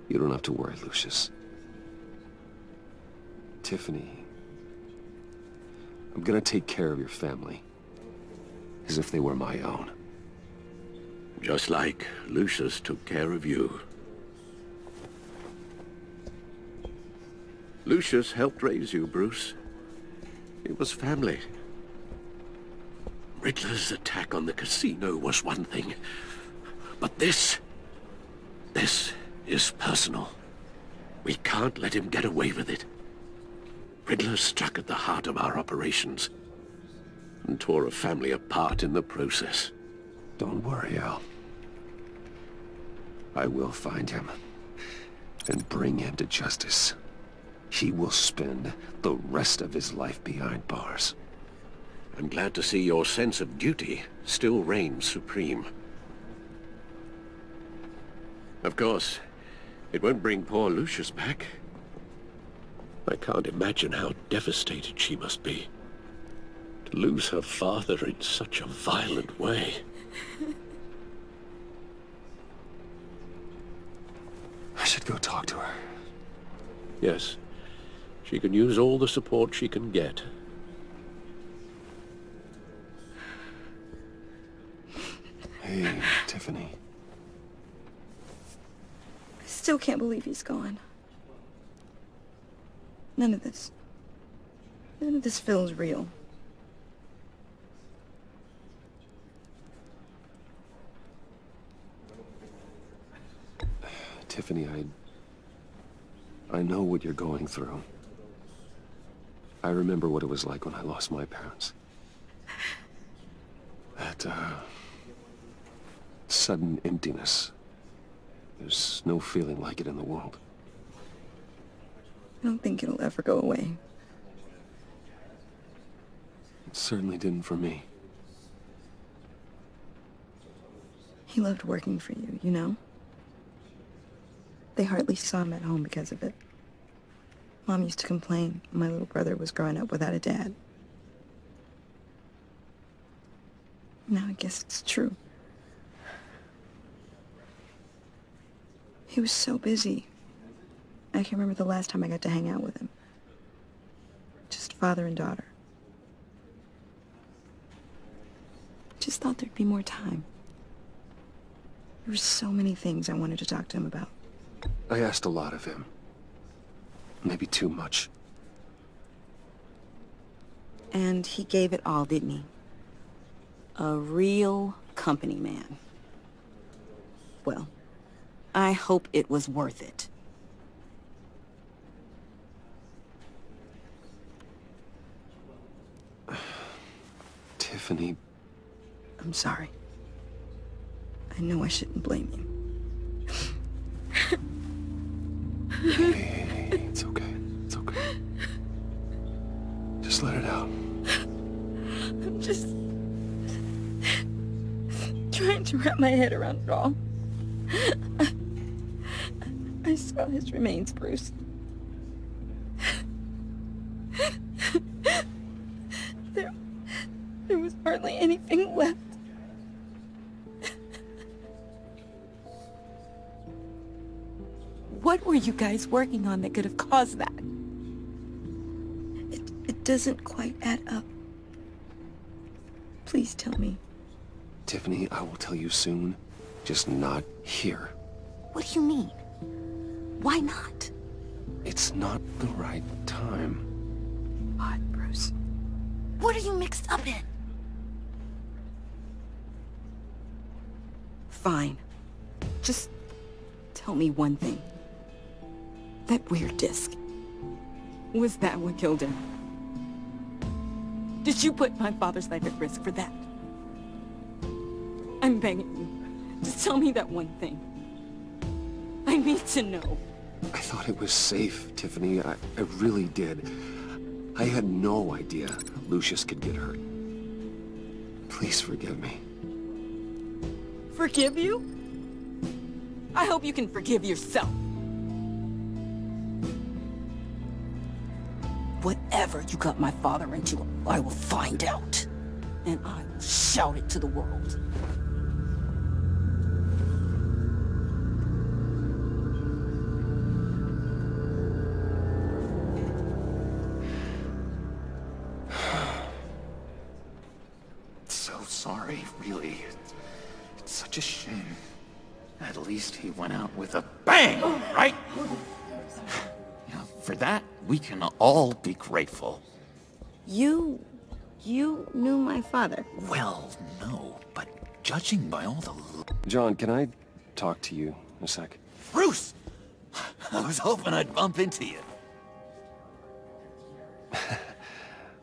You don't have to worry, Lucius. Tiffany, I'm gonna take care of your family. As if they were my own. Just like Lucius took care of you. Lucius helped raise you, Bruce. It was family. Riddler's attack on the casino was one thing. But this is personal. We can't let him get away with it. Riddler struck at the heart of our operations and tore a family apart in the process. Don't worry, Al. I will find him and bring him to justice. He will spend the rest of his life behind bars. I'm glad to see your sense of duty still reigns supreme. Of course, it won't bring poor Lucius back. I can't imagine how devastated she must be. To lose her father in such a violent way. I should go talk to her. Yes, she can use all the support she can get. Hey, Tiffany. I still can't believe he's gone. None of this feels real. Tiffany, I know what you're going through. I remember what it was like when I lost my parents. That, sudden emptiness. There's no feeling like it in the world. I don't think it'll ever go away. It certainly didn't for me. He loved working for you, you know? They hardly saw him at home because of it. Mom used to complain my little brother was growing up without a dad. Now I guess it's true. He was so busy. I can't remember the last time I got to hang out with him. Just father and daughter. Just thought there'd be more time. There were so many things I wanted to talk to him about. I asked a lot of him. Maybe too much. And he gave it all, didn't he? A real company man. Well, I hope it was worth it. Tiffany... I'm sorry. I know I shouldn't blame you. Hey, it's okay. It's okay. Just let it out. I'm just trying to wrap my head around it all. I saw his remains, Bruce. There was hardly anything left. What were you guys working on that could have caused that? It doesn't quite add up. Please tell me. Tiffany, I will tell you soon. Just not here. What do you mean? Why not? It's not the right time. What, Bruce? What are you mixed up in? Fine. Just tell me one thing. That weird disc. Was that what killed him? Did you put my father's life at risk for that? I'm begging you. Just tell me that one thing. I need to know. I thought it was safe, Tiffany. I really did. I had no idea Lucius could get hurt. Please forgive me. Forgive you? I hope you can forgive yourself. Whatever you got my father into, I will find out. And I will shout it to the world. So sorry, really. It's such a shame. At least he went out with a bang, right? Yeah, for that, we can all be grateful. You knew my father? Well, no, but judging by all the... John, can I talk to you a sec? Bruce! I was hoping I'd bump into you.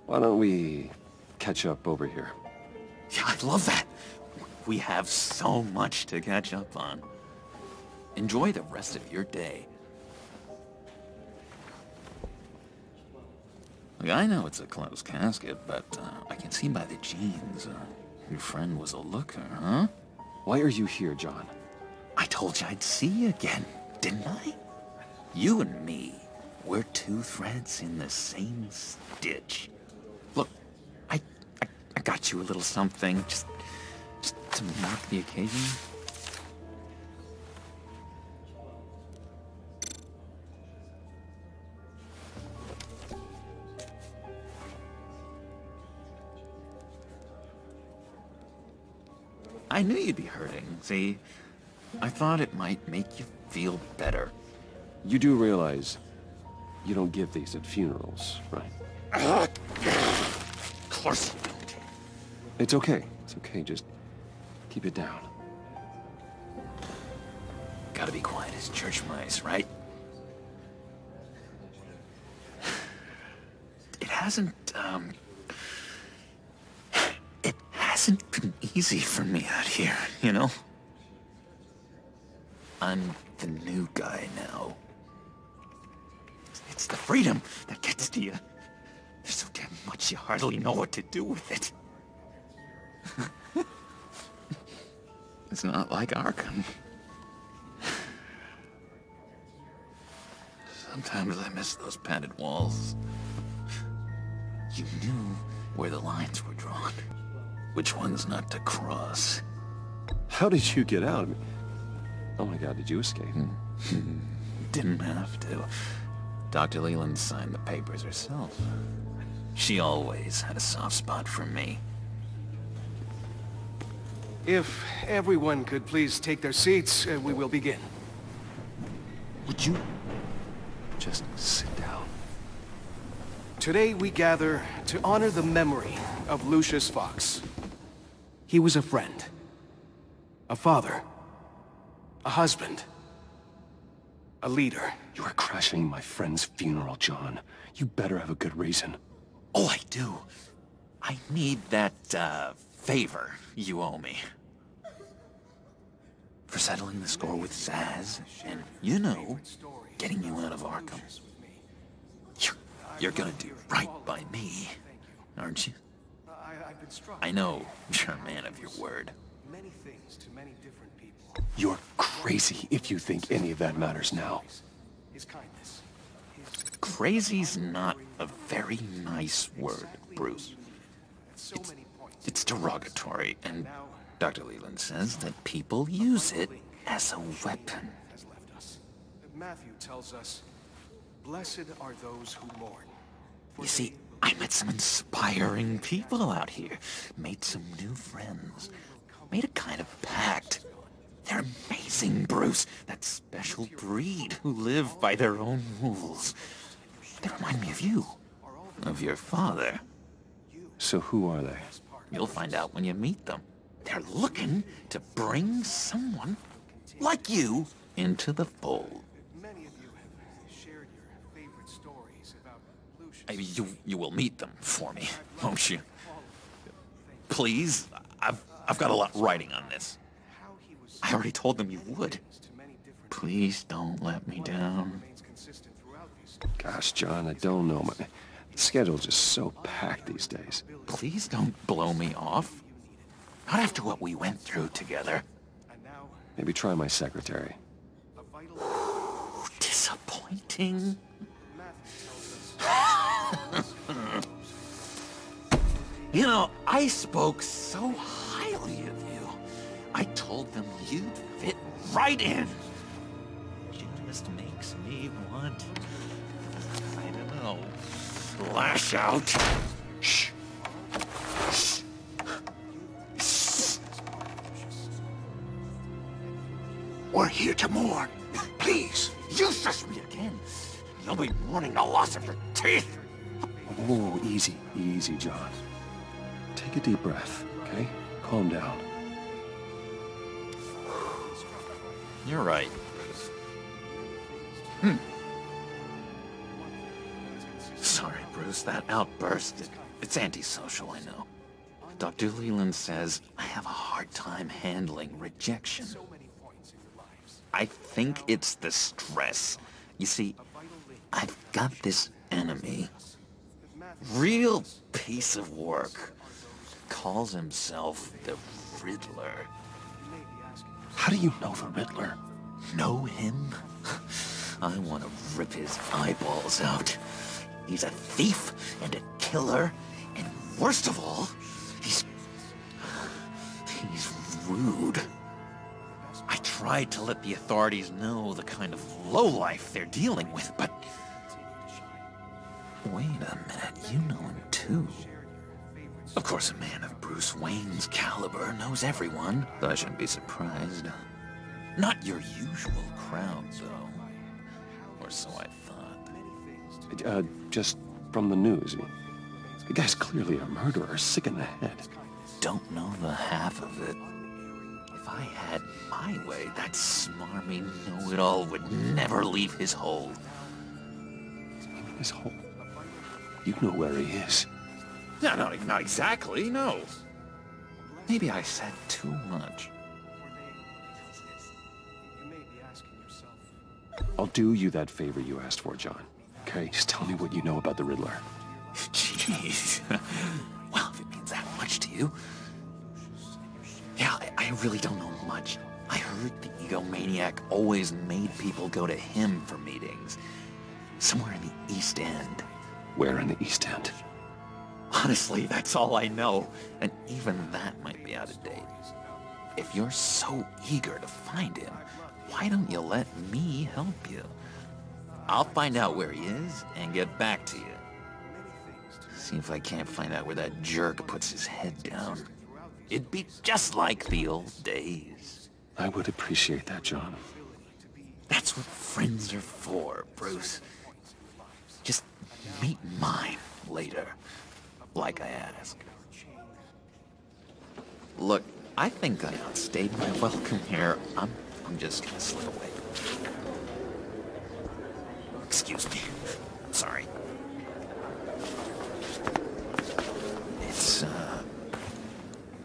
Why don't we catch up over here? Yeah, I love that. We have so much to catch up on. Enjoy the rest of your day. Look, I know it's a closed casket, but I can see by the jeans, your friend was a looker, huh? Why are you here, John? I told you I'd see you again, didn't I? You and me, we're two threads in the same stitch. Look, I got you a little something, just to mark the occasion. I knew you'd be hurting, see? I thought it might make you feel better. You do realize you don't give these at funerals, right? Of course you don't. It's okay. It's okay. Just keep it down. Gotta be quiet as church mice, right? It hasn't been easy for me out here, you know? I'm the new guy now. It's the freedom that gets to you. There's so damn much you hardly know what to do with it. It's not like Arkham. Sometimes I miss those padded walls. You knew where the lines were drawn. Which ones not to cross. How did you get out? Oh my God, did you escape? Didn't have to. Dr. Leland signed the papers herself. She always had a soft spot for me. If everyone could please take their seats, we will begin. Would you just sit down? Today we gather to honor the memory of Lucius Fox. He was a friend, a father, a husband, a leader. You are crashing my friend's funeral, John. You better have a good reason. Oh, I do. I need that, favor you owe me. For settling the score with Zaz, and, you know, getting you out of Arkham. You're gonna do right by me, aren't you? I know you're a man of your word. You're crazy if you think any of that matters now. Crazy's not a very nice word, Bruce. It's derogatory, and Dr. Leland says that people use it as a weapon. Matthew tells us, blessed are those who mourn. You see, I met some inspiring people out here. Made some new friends. Made a kind of pact. They're amazing, Bruce. That special breed who live by their own rules. They remind me of you. Of your father. So who are they? You'll find out when you meet them. They're looking to bring someone like you into the fold. Maybe you will meet them for me, won't you? Please? I've got a lot riding on this. I already told them you would. Please don't let me down. Gosh, John, I don't know. My schedule's just so packed these days. Please don't blow me off. Not after what we went through together. Maybe try my secretary. Disappointing. You know, I spoke so highly of you. I told them you'd fit right in. It just makes me want, I don't know, lash out. Shh. Shh. Shh. We're here to mourn. Please, useless me again. You'll be mourning the loss of your teeth. Oh, easy, easy, John. Take a deep breath, okay? Calm down. You're right. Sorry, Bruce, that outburst, it's antisocial, I know. Dr. Leland says I have a hard time handling rejection. I think it's the stress. You see, I've got this enemy. Real piece of work. Calls himself the Riddler. How do you know the Riddler? Know him? I want to rip his eyeballs out. He's a thief and a killer, and worst of all, he's rude. I tried to let the authorities know the kind of lowlife they're dealing with, but... Wait a minute, you know him too. Of course, a man of Bruce Wayne's caliber knows everyone, though I shouldn't be surprised. Not your usual crowd, though. Or so I thought. Just from the news. The guy's clearly a murderer, sick in the head. Don't know the half of it. If I had my way, that smarmy know-it-all would never leave his hole. His hole? You know where he is. No, not exactly, no. Maybe I said too much. I'll do you that favor you asked for, John. Okay, just tell me what you know about the Riddler. Jeez. Well, if it means that much to you. Yeah, I really don't know much. I heard the egomaniac always made people go to him for meetings. Somewhere in the East End. Where in the East End? Honestly, that's all I know. And even that might be out of date. If you're so eager to find him, why don't you let me help you? I'll find out where he is and get back to you. See if I can't find out where that jerk puts his head down. It'd be just like the old days. I would appreciate that, John. That's what friends are for, Bruce. Just meet mine later, like I asked. Look, I think I outstayed my welcome here. I'm just gonna slip away. Excuse me. Sorry.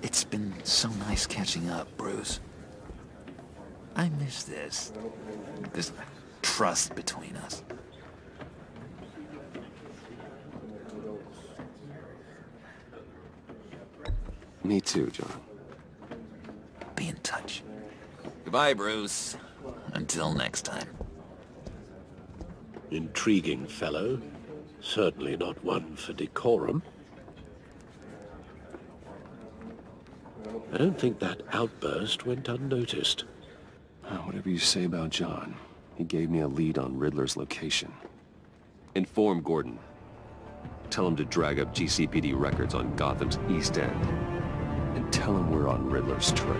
It's been so nice catching up, Bruce. I miss this trust between us. Me too, John. Be in touch. Goodbye, Bruce. Until next time. Intriguing fellow. Certainly not one for decorum. I don't think that outburst went unnoticed. Whatever you say about John, he gave me a lead on Riddler's location. Inform Gordon. Tell him to drag up GCPD records on Gotham's East End. And tell him we're on Riddler's trail.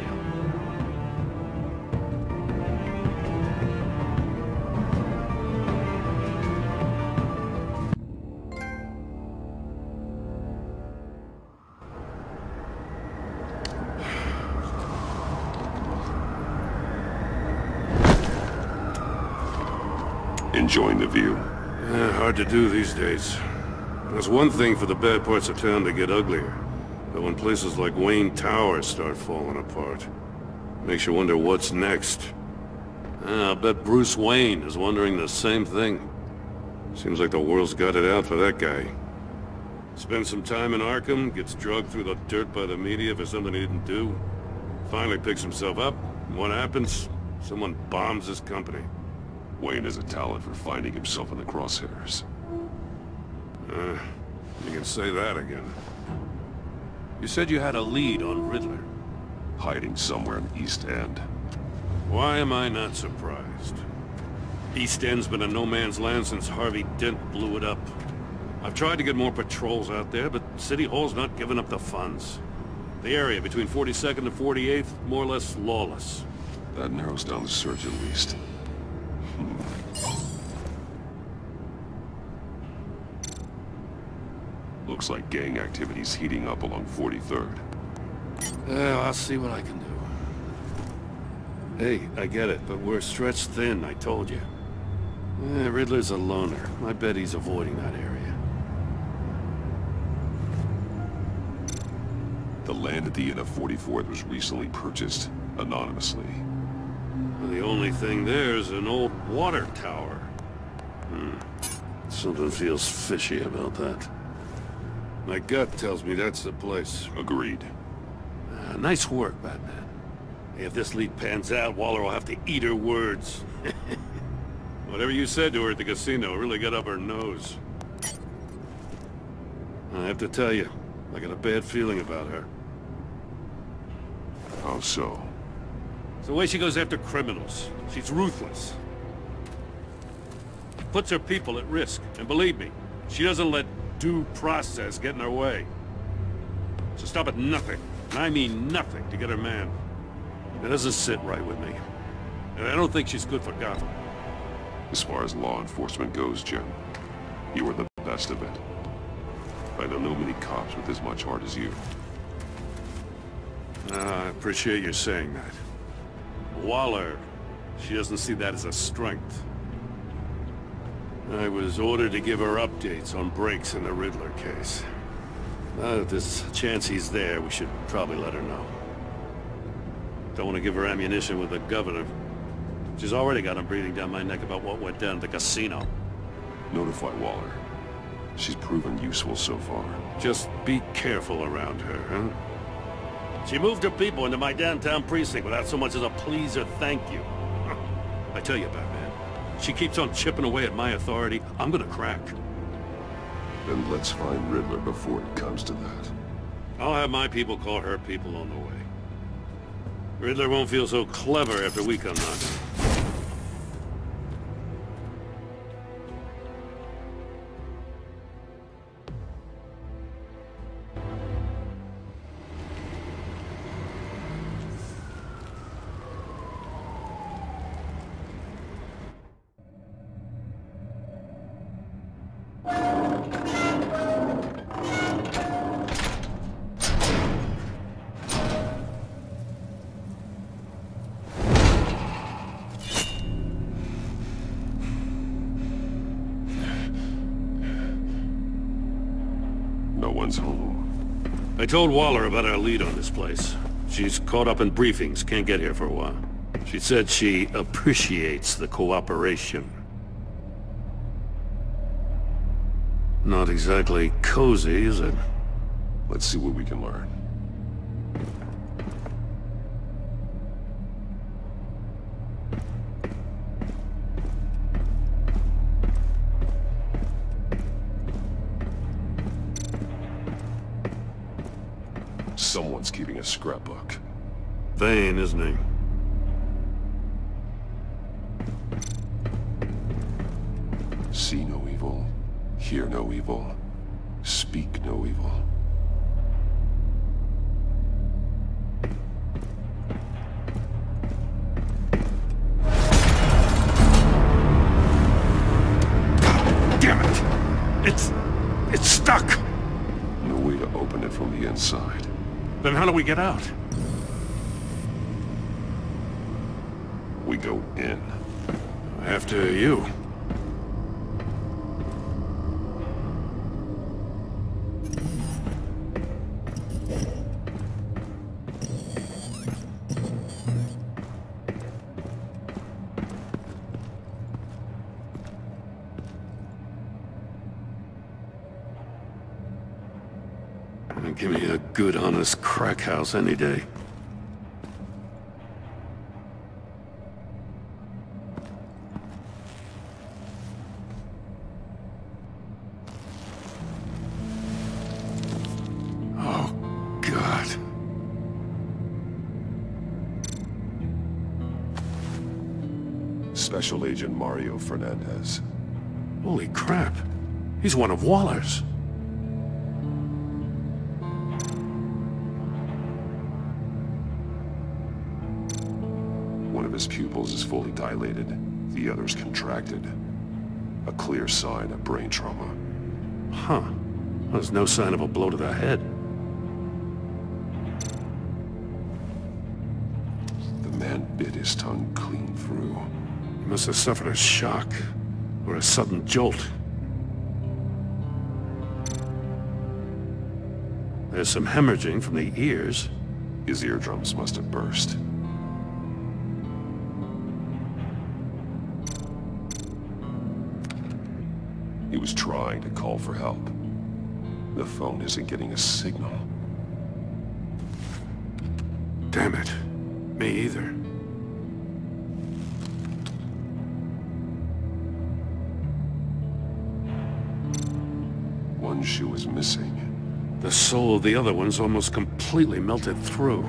Enjoying the view? Hard to do these days. It's one thing for the bad parts of town to get uglier, but when places like Wayne Tower start falling apart, makes you wonder what's next. I'll bet Bruce Wayne is wondering the same thing. Seems like the world's got it out for that guy. Spends some time in Arkham, gets drugged through the dirt by the media for something he didn't do. Finally picks himself up, and what happens? Someone bombs his company. Wayne has a talent for finding himself in the crosshairs. You can say that again. You said you had a lead on Riddler. Hiding somewhere in the East End. Why am I not surprised? East End's been a no-man's land since Harvey Dent blew it up. I've tried to get more patrols out there, but City Hall's not giving up the funds. The area between 42nd and 48th, more or less lawless. That narrows down the search at least. Looks like gang activity's heating up along 43rd. Well, I'll see what I can do. Hey, I get it, but we're stretched thin, I told you. Riddler's a loner. I bet he's avoiding that area. The land at the end of 44th was recently purchased, anonymously. Well, the only thing there is an old water tower. Something feels fishy about that. My gut tells me that's the place. Agreed. Nice work, Batman. If this lead pans out, Waller will have to eat her words. Whatever you said to her at the casino really got up her nose. I have to tell you, I got a bad feeling about her. How so? It's the way she goes after criminals. She's ruthless. Puts her people at risk, and believe me, she doesn't let due process get in her way. She'll stop at nothing, and I mean nothing, to get her man. It doesn't sit right with me. And I don't think she's good for Gotham. As far as law enforcement goes, Jim, you are the best of it. I don't know many cops with as much heart as you. I appreciate you saying that. Waller, she doesn't see that as a strength. I was ordered to give her updates on breaks in the Riddler case. If there's a chance he's there, we should probably let her know. Don't want to give her ammunition with the governor. She's already got him breathing down my neck about what went down at the casino. Notify Waller. She's proven useful so far. Just be careful around her, huh? She moved her people into my downtown precinct without so much as a please or thank you. I tell you, Batman, she keeps on chipping away at my authority, I'm gonna crack. Then let's find Riddler before it comes to that. I'll have my people call her people on the way. Riddler won't feel so clever after we come knocking. Home. I told Waller about our lead on this place. She's caught up in briefings, can't get here for a while. She said she appreciates the cooperation. Not exactly cozy, is it? Let's see what we can learn. Someone's keeping a scrapbook. Vane, isn't he? See no evil, hear no evil, speak no evil. God damn it! It's stuck! No way to open it from the inside. Then how do we get out? We go in. After you. Give me a good, honest crack house any day. Oh, God. Special Agent Mario Fernandez. Holy crap. He's one of Waller's. One of his pupils is fully dilated. The other's contracted. A clear sign of brain trauma. Huh. There's no sign of a blow to the head. The man bit his tongue clean through. He must have suffered a shock, or a sudden jolt. There's some hemorrhaging from the ears. His eardrums must have burst. He was trying to call for help. The phone isn't getting a signal. Damn it. Me either. One shoe is missing. The sole of the other one's almost completely melted through.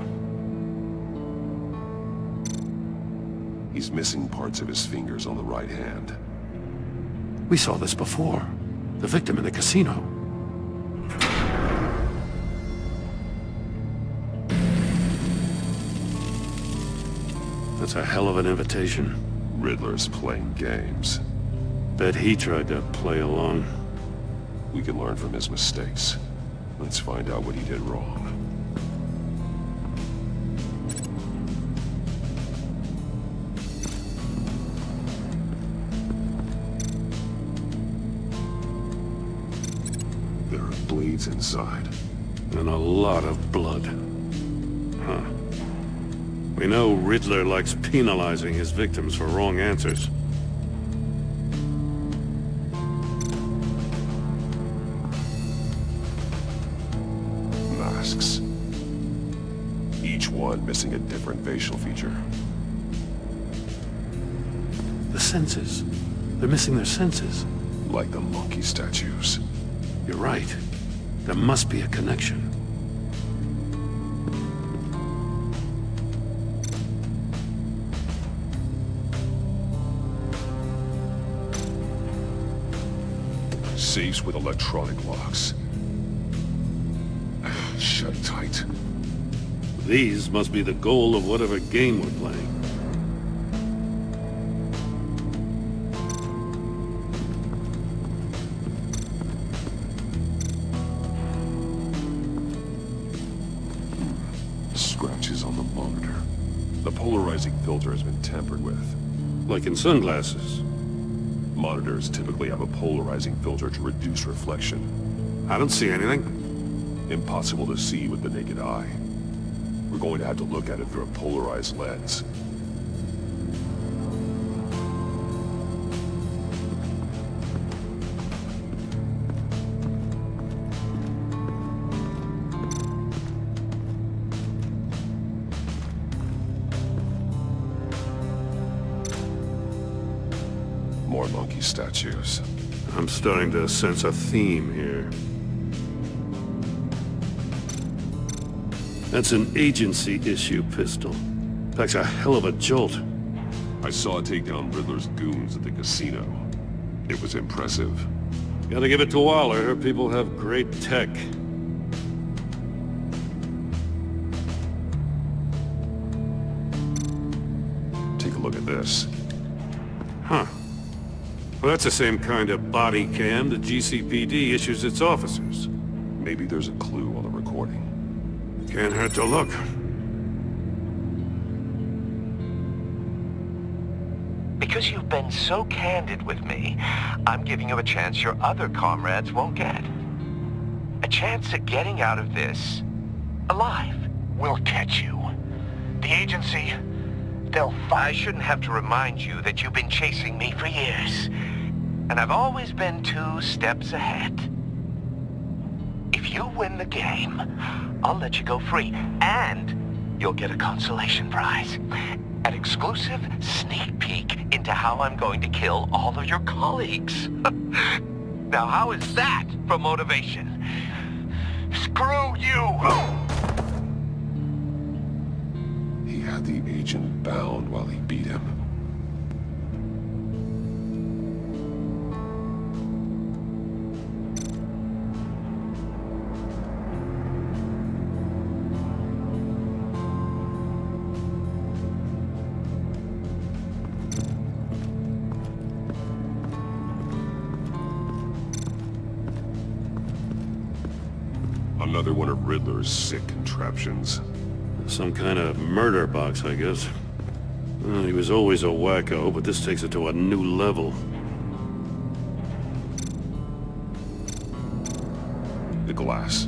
He's missing parts of his fingers on the right hand. We saw this before. The victim in the casino. That's a hell of an invitation. Riddler's playing games. Bet he tried to play along. We can learn from his mistakes. Let's find out what he did wrong. There are bleeds inside. And a lot of blood. Huh. We know Riddler likes penalizing his victims for wrong answers. Masks. Each one missing a different facial feature. The senses. They're missing their senses. Like the monkey statues. You're right. There must be a connection. Safes with electronic locks. Shut tight. These must be the goal of whatever game we're playing. Scratches on the monitor. The polarizing filter has been tampered with. Like in sunglasses. Monitors typically have a polarizing filter to reduce reflection. I don't see anything. Impossible to see with the naked eye. We're going to have to look at it through a polarized lens. More monkey statues. I'm starting to sense a theme here. That's an agency-issue pistol. Packs a hell of a jolt. I saw it take down Riddler's goons at the casino. It was impressive. Gotta give it to Waller. Her people have great tech. Take a look at this. Huh. Well, that's the same kind of body cam the GCPD issues its officers. Maybe there's a clue on the recording. Can't hurt to look. Because you've been so candid with me, I'm giving you a chance your other comrades won't get. A chance at getting out of this alive. We'll catch you. The agency, they'll find... I shouldn't have to remind you that you've been chasing me for years. And I've always been 2 steps ahead. If you win the game, I'll let you go free, and you'll get a consolation prize. An exclusive sneak peek into how I'm going to kill all of your colleagues. Now, how is that for motivation? Screw you! He had the agent bound while he beat him. Another one of Riddler's sick contraptions. Some kind of murder box, I guess. Well, he was always a wacko, but this takes it to a new level. The glass.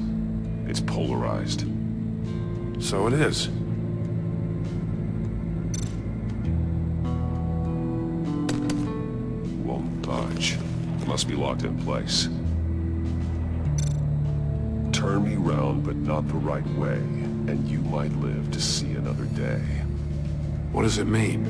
It's polarized. So it is. Won't budge. Must be locked in place. Turn me round, but not the right way, and you might live to see another day. What does it mean?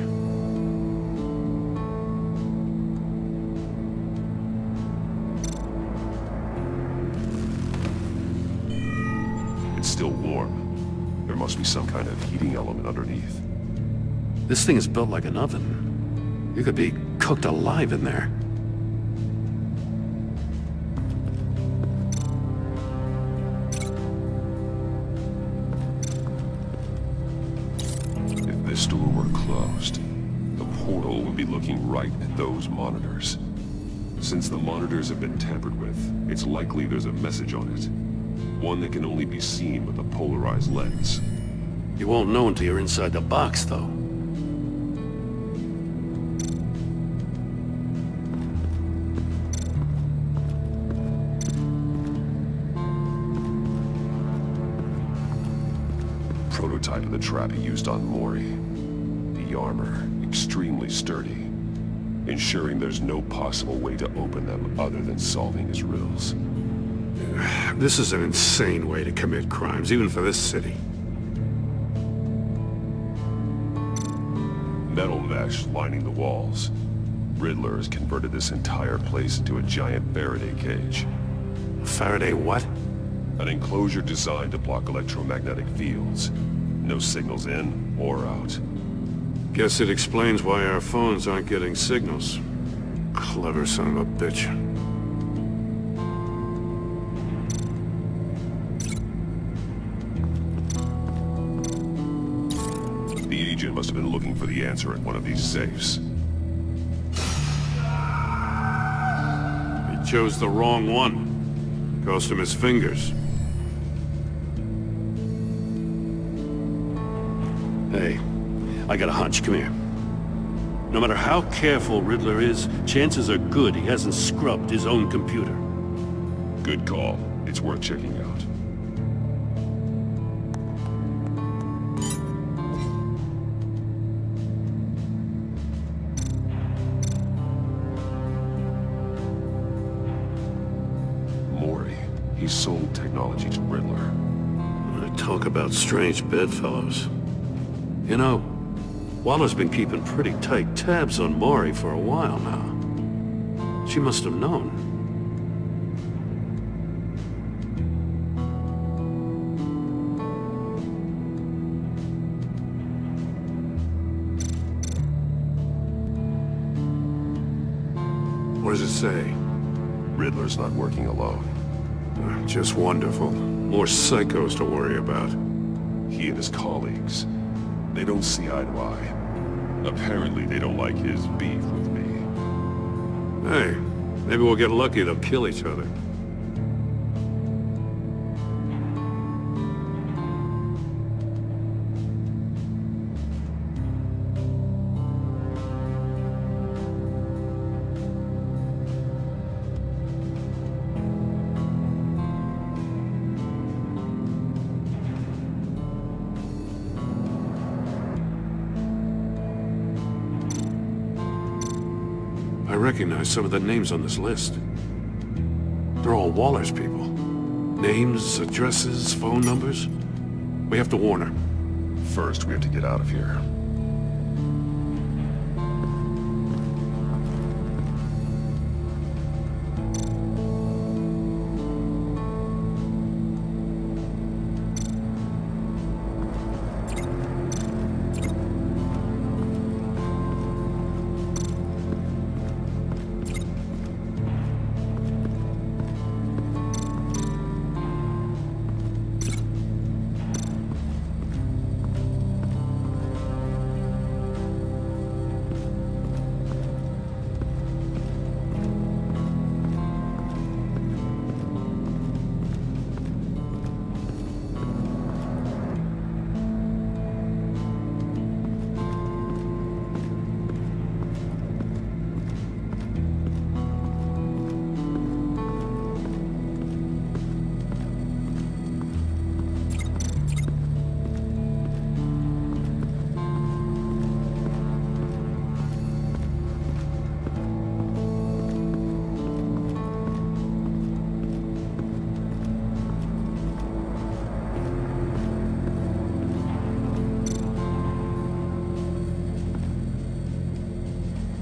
It's still warm. There must be some kind of heating element underneath. This thing is built like an oven. You could be cooked alive in there. If this door were closed, the portal would be looking right at those monitors. Since the monitors have been tampered with, it's likely there's a message on it. One that can only be seen with a polarized lens. You won't know until you're inside the box, though. Prototype of the trap he used on Mori. The armor, extremely sturdy, ensuring there's no possible way to open them other than solving his riddles. This is an insane way to commit crimes, even for this city. Metal mesh lining the walls. Riddler has converted this entire place into a giant Faraday cage. Faraday what? An enclosure designed to block electromagnetic fields. No signals in or out. Guess it explains why our phones aren't getting signals. Clever son of a bitch. The agent must have been looking for the answer at one of these safes. He chose the wrong one. Cost him his fingers. Hey, I got a hunch. Come here. No matter how careful Riddler is, chances are good he hasn't scrubbed his own computer. Good call. It's worth checking out. Mori. He sold technology to Riddler. Talk about strange bedfellows. You know, Waller's been keeping pretty tight tabs on Mori for a while now. She must have known. What does it say? Riddler's not working alone. Just wonderful. More psychos to worry about. He and his colleagues. They don't see eye to eye. Apparently they don't like his beef with me. Hey, maybe we'll get lucky they'll kill each other. I recognize some of the names on this list. They're all Waller's people. Names, addresses, phone numbers? We have to warn her. First, we have to get out of here.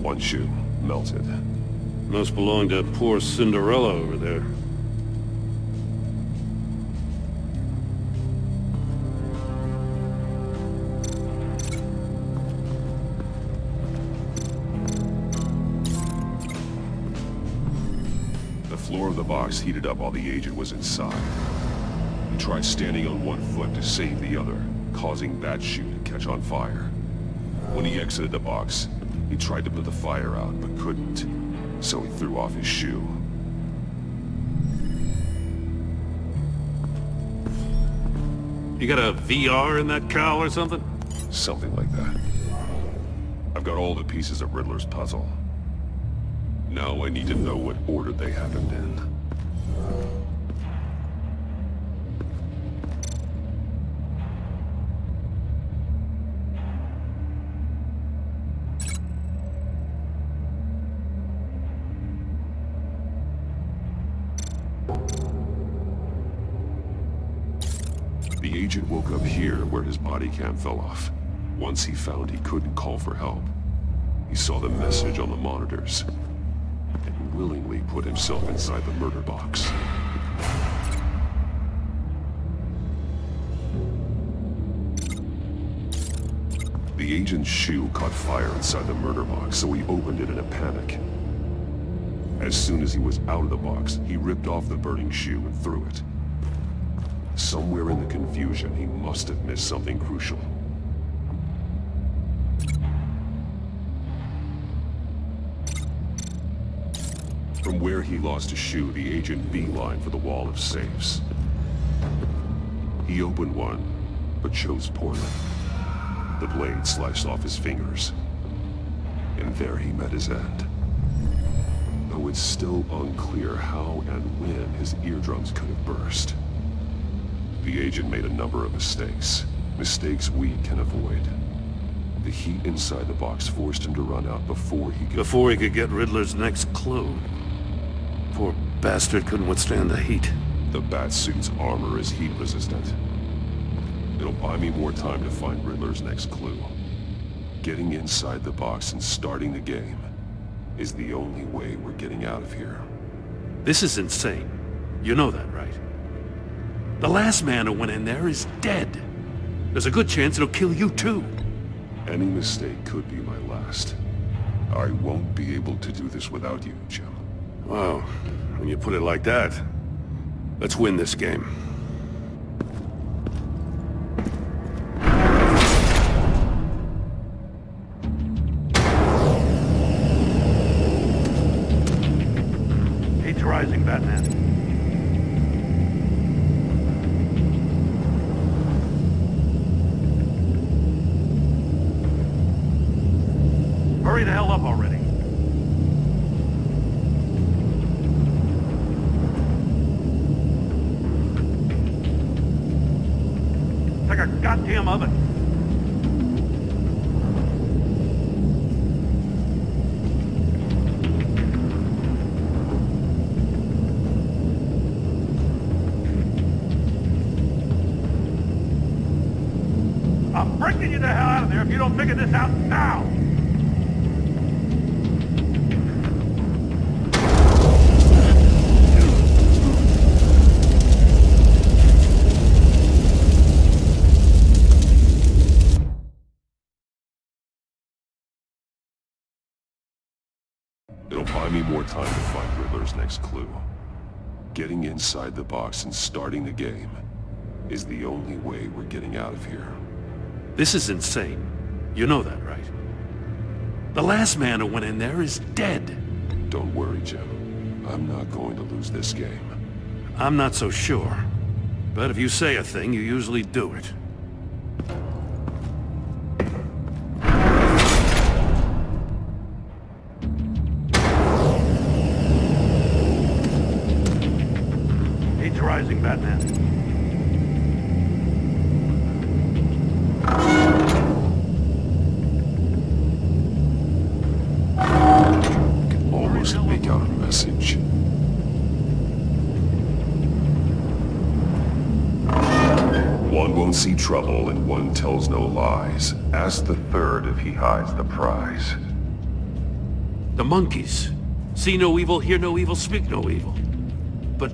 One shoe, melted. Must belong to poor Cinderella over there. The floor of the box heated up while the agent was inside. He tried standing on one foot to save the other, causing that shoe to catch on fire. When he exited the box, he tried to put the fire out, but couldn't, so he threw off his shoe. You got a VR in that cowl or something? Something like that. I've got all the pieces of Riddler's puzzle. Now I need to know what order they happened in. The agent woke up here where his body cam fell off. Once he found he couldn't call for help, he saw the message on the monitors and willingly put himself inside the murder box. The agent's shoe caught fire inside the murder box, so he opened it in a panic. As soon as he was out of the box, he ripped off the burning shoe and threw it. Somewhere in the confusion, he must have missed something crucial. From where he lost a shoe, the agent beelined for the wall of safes. He opened one, but chose poorly. The blade sliced off his fingers. And there he met his end. Though it's still unclear how and when his eardrums could have burst. The agent made a number of mistakes. Mistakes we can avoid. The heat inside the box forced him to run out before he could get Riddler's next clue. Poor bastard couldn't withstand the heat. The Batsuit's armor is heat resistant. It'll buy me more time to find Riddler's next clue. Getting inside the box and starting the game is the only way we're getting out of here. This is insane. You know that, right? The last man who went in there is dead. There's a good chance it'll kill you too. Any mistake could be my last. I won't be able to do this without you, Jim. Wow, when you put it like that, let's win this game. Heat's rising, Batman. Hurry the hell up already. It's like a goddamn oven. I'm breaking you the hell out of there if you don't figure this out now! It'll buy me more time to find Riddler's next clue. Getting inside the box and starting the game is the only way we're getting out of here. This is insane. You know that, right? The last man who went in there is dead. Don't worry, Jim. I'm not going to lose this game. I'm not so sure. But if you say a thing, you usually do it. He's rising, Batman. Almost make out a message. One won't see trouble and one tells no lies. Ask the third if he hides the prize. The monkeys. See no evil, hear no evil, speak no evil. But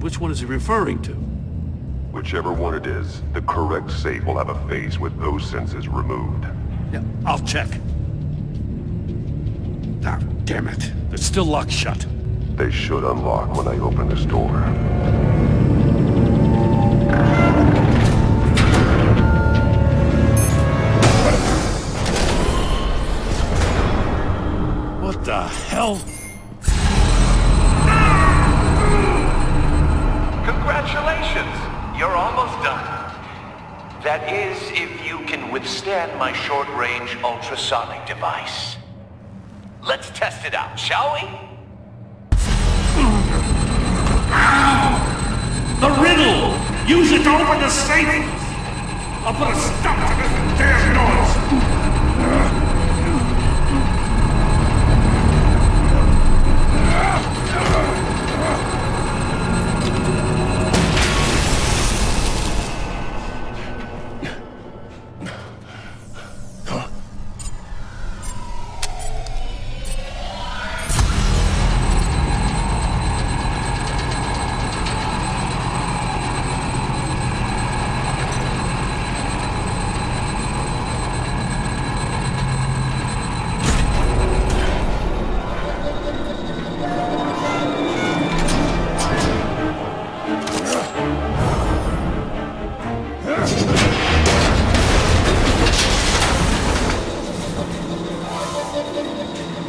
which one is he referring to? Whichever one it is, the correct safe will have a phase with those senses removed. Yeah, I'll check. Ah, damn it. They're still locked shut. They should unlock when I open this door. What the hell? Congratulations! You're almost done. That is, if you can withstand my short-range ultrasonic device. Let's test it out, shall we? The riddle! Use it to open the safe! I'll put a stop to this damn noise!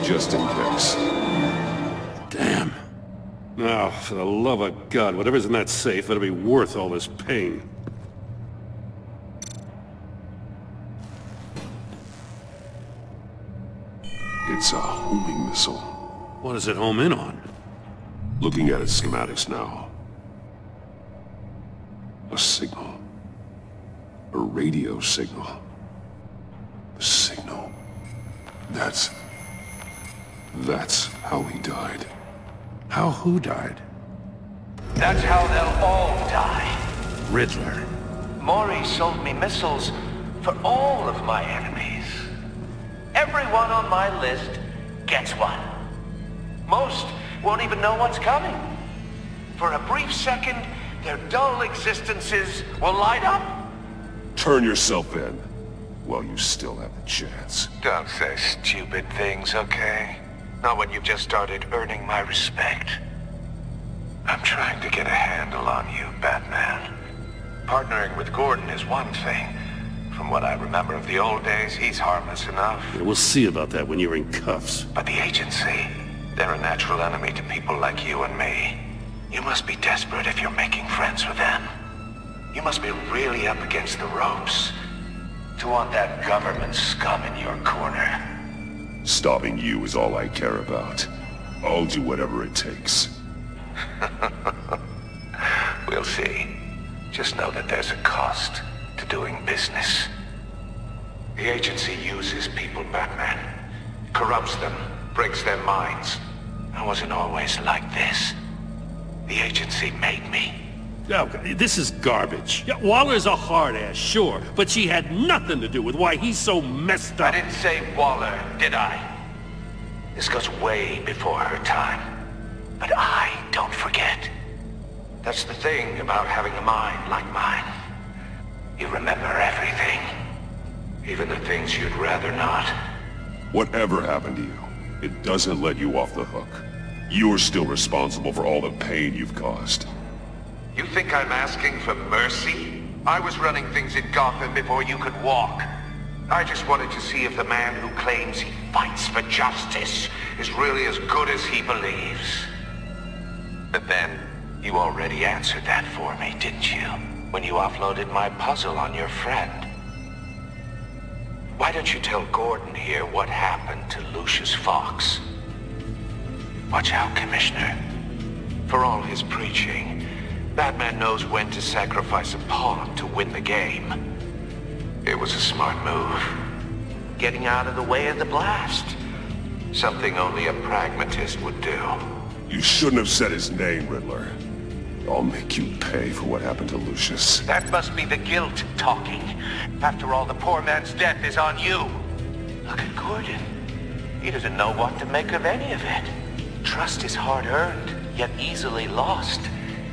Just in case. Damn. Now, for the love of God, whatever's in that safe better be worth all this pain. It's a homing missile. What does it home in on? Looking at its schematics now. A signal. A radio signal. A signal. That's how he died. How who died? That's how they'll all die. Riddler. Maury sold me missiles for all of my enemies. Everyone on my list gets one. Most won't even know what's coming. For a brief second, their dull existences will light up. Turn yourself in while you still have the chance. Don't say stupid things, okay? Not when you've just started earning my respect. I'm trying to get a handle on you, Batman. Partnering with Gordon is one thing. From what I remember of the old days, he's harmless enough. Yeah, we'll see about that when you're in cuffs. But the agency, they're a natural enemy to people like you and me. You must be desperate if you're making friends with them. You must be really up against the ropes to want that government scum in your corner. Stopping you is all I care about. I'll do whatever it takes. We'll see. Just know that there's a cost to doing business. The agency uses people, Batman. Corrupts them, breaks their minds. I wasn't always like this. The agency made me. Okay, this is garbage. Yeah, Waller's a hard-ass, sure, but she had nothing to do with why he's so messed up. I didn't say Waller, did I? This goes way before her time. But I don't forget. That's the thing about having a mind like mine. You remember everything. Even the things you'd rather not. Whatever happened to you, it doesn't let you off the hook. You're still responsible for all the pain you've caused. You think I'm asking for mercy? I was running things in Gotham before you could walk. I just wanted to see if the man who claims he fights for justice is really as good as he believes. But then, you already answered that for me, didn't you? When you offloaded my puzzle on your friend. Why don't you tell Gordon here what happened to Lucius Fox? Watch out, Commissioner. For all his preaching, Batman knows when to sacrifice a pawn to win the game. It was a smart move. Getting out of the way of the blast. Something only a pragmatist would do. You shouldn't have said his name, Riddler. I'll make you pay for what happened to Lucius. That must be the guilt talking. After all, the poor man's death is on you. Look at Gordon. He doesn't know what to make of any of it. Trust is hard-earned, yet easily lost,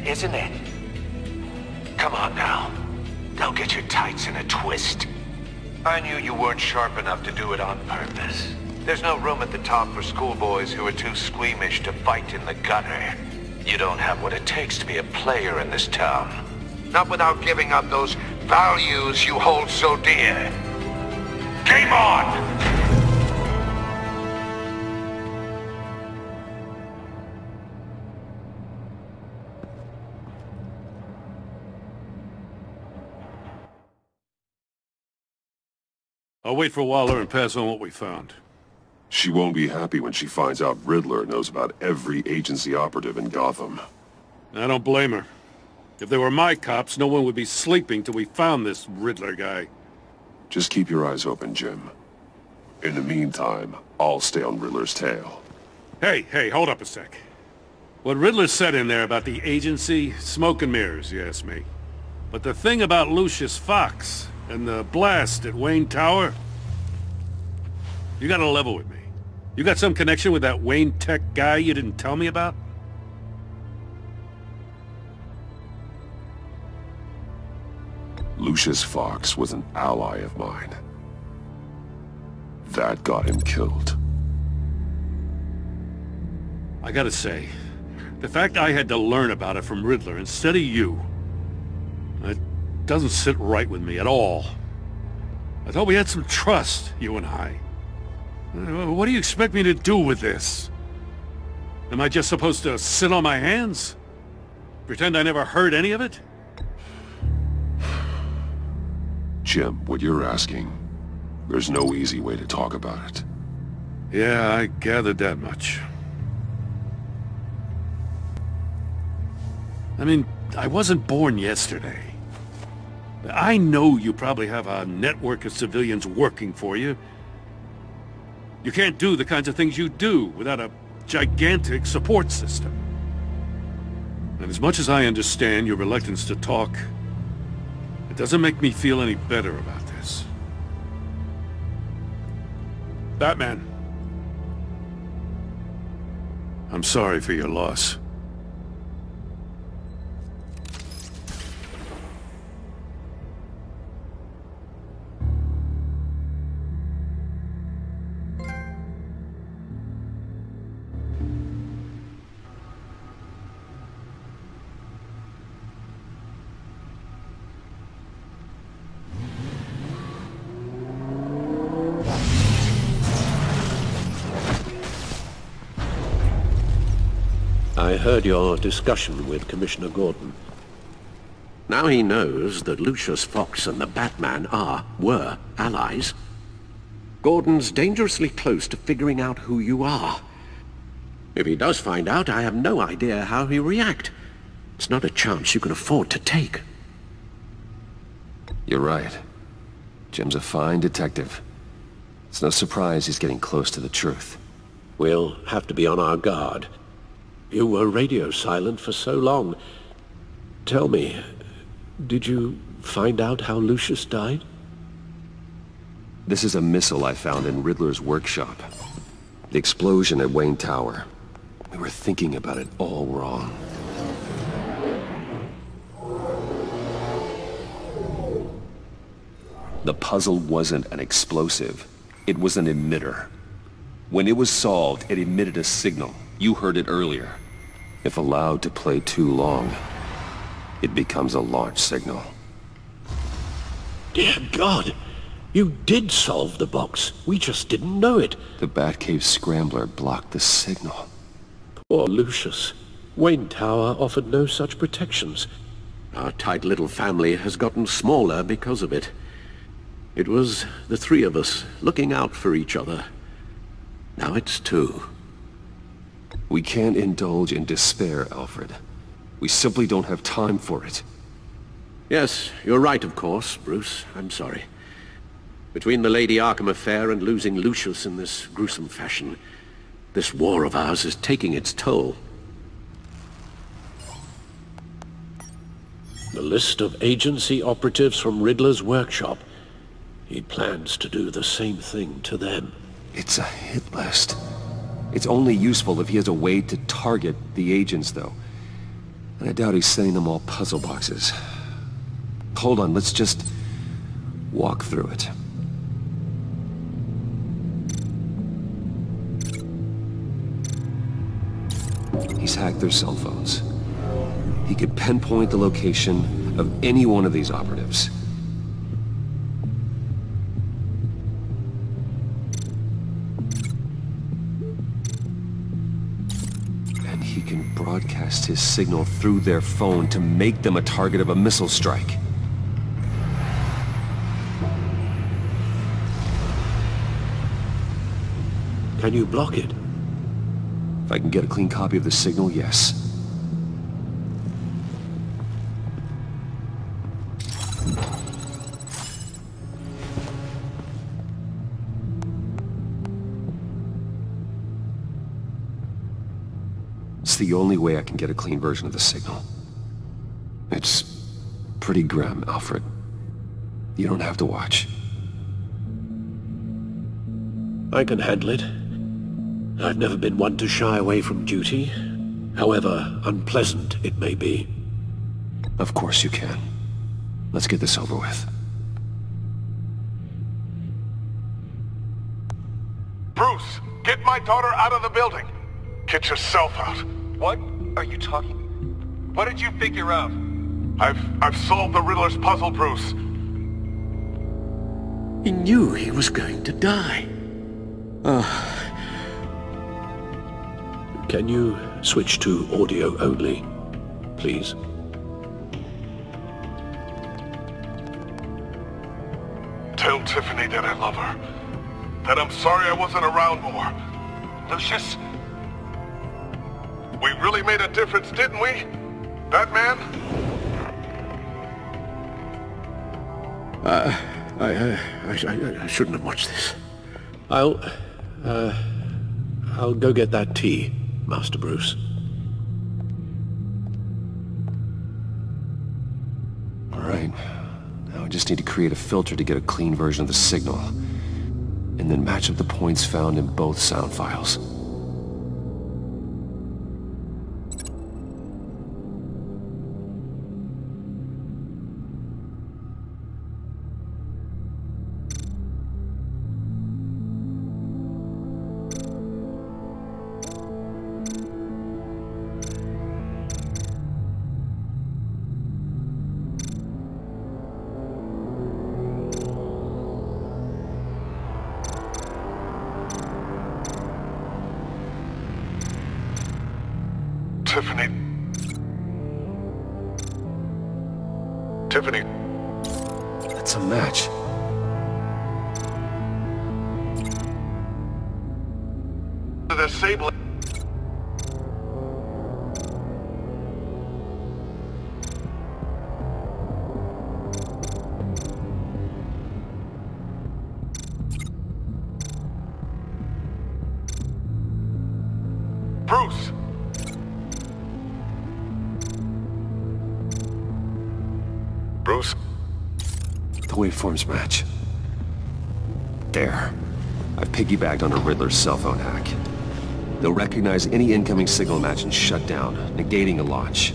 isn't it? Come on now. Don't get your tights in a twist. I knew you weren't sharp enough to do it on purpose. There's no room at the top for schoolboys who are too squeamish to fight in the gutter. You don't have what it takes to be a player in this town. Not without giving up those values you hold so dear. Game on! I'll wait for Waller and pass on what we found. She won't be happy when she finds out Riddler knows about every agency operative in Gotham. I don't blame her. If they were my cops, no one would be sleeping till we found this Riddler guy. Just keep your eyes open, Jim. In the meantime, I'll stay on Riddler's tail. Hey, hold up a sec. What Riddler said in there about the agency, smoke and mirrors, you ask me. But the thing about Lucius Fox and the blast at Wayne Tower, you gotta level with me. You got some connection with that Wayne Tech guy you didn't tell me about? Lucius Fox was an ally of mine. That got him killed. I gotta say, the fact I had to learn about it from Riddler instead of you, it doesn't sit right with me at all. I thought we had some trust, you and I. What do you expect me to do with this? Am I just supposed to sit on my hands? Pretend I never heard any of it? Jim, what you're asking, there's no easy way to talk about it. Yeah, I gathered that much. I mean, I wasn't born yesterday. I know you probably have a network of civilians working for you. You can't do the kinds of things you do without a gigantic support system. And as much as I understand your reluctance to talk, it doesn't make me feel any better about this. Batman. I'm sorry for your loss. I heard your discussion with Commissioner Gordon. Now he knows that Lucius Fox and the Batman were allies. Gordon's dangerously close to figuring out who you are. If he does find out, I have no idea how he'll react. It's not a chance you can afford to take. You're right. Jim's a fine detective. It's no surprise he's getting close to the truth. We'll have to be on our guard. You were radio silent for so long. Tell me, did you find out how Lucius died? This is a missile I found in Riddler's workshop. The explosion at Wayne Tower. We were thinking about it all wrong. The puzzle wasn't an explosive. It was an emitter. When it was solved, it emitted a signal. You heard it earlier. If allowed to play too long, it becomes a launch signal. Dear God! You did solve the box. We just didn't know it. The Batcave Scrambler blocked the signal. Poor Lucius. Wayne Tower offered no such protections. Our tight little family has gotten smaller because of it. It was the three of us looking out for each other. Now it's two. We can't indulge in despair, Alfred. We simply don't have time for it. Yes, you're right, of course, Bruce. I'm sorry. Between the Lady Arkham affair and losing Lucius in this gruesome fashion, this war of ours is taking its toll. The list of agency operatives from Riddler's workshop. He plans to do the same thing to them. It's a hit list. It's only useful if he has a way to target the agents, though. And I doubt he's sending them all puzzle boxes. Hold on, let's just walk through it. He's hacked their cell phones. He could pinpoint the location of any one of these operatives. And he can broadcast his signal through their phone to make them a target of a missile strike. Can you block it? If I can get a clean copy of the signal, yes. It's the only way I can get a clean version of the signal. It's pretty grim, Alfred. You don't have to watch. I can handle it. I've never been one to shy away from duty, however unpleasant it may be. Of course you can. Let's get this over with. Bruce, get my daughter out of the building. Get yourself out. What are you talking? What did you figure out? I've solved the Riddler's puzzle, Bruce. He knew he was going to die. Can you switch to audio only, please? Tell Tiffany that I love her. That I'm sorry I wasn't around more. Lucius? We really made a difference, didn't we? Batman? I shouldn't have watched this. I'll go get that tea, Master Bruce. All right. Now I just need to create a filter to get a clean version of the signal, and then match up the points found in both sound files. Tiffany. That's a match. Disable. Bruce! The waveforms match. There. I've piggybacked onto Riddler's cell phone hack. They'll recognize any incoming signal match and shut down, negating a launch.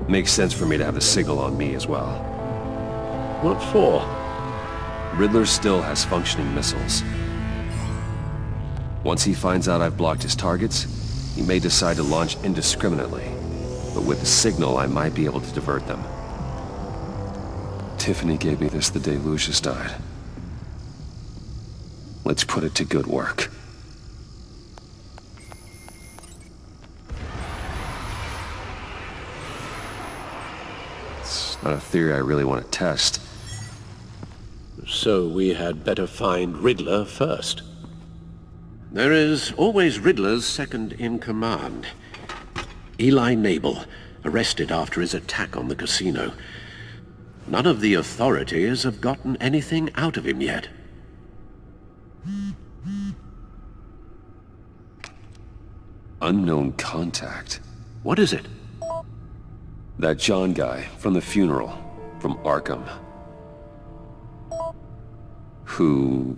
Makes sense for me to have the signal on me as well. What for? Riddler still has functioning missiles. Once he finds out I've blocked his targets, he may decide to launch indiscriminately. But with the signal, I might be able to divert them. Tiffany gave me this the day Lucius died. Let's put it to good work. It's not a theory I really want to test. So we had better find Riddler first. There is always Riddler's second in command. Eli Nabel, arrested after his attack on the casino. None of the authorities have gotten anything out of him yet. Unknown contact. What is it? That John guy from the funeral, from Arkham. Who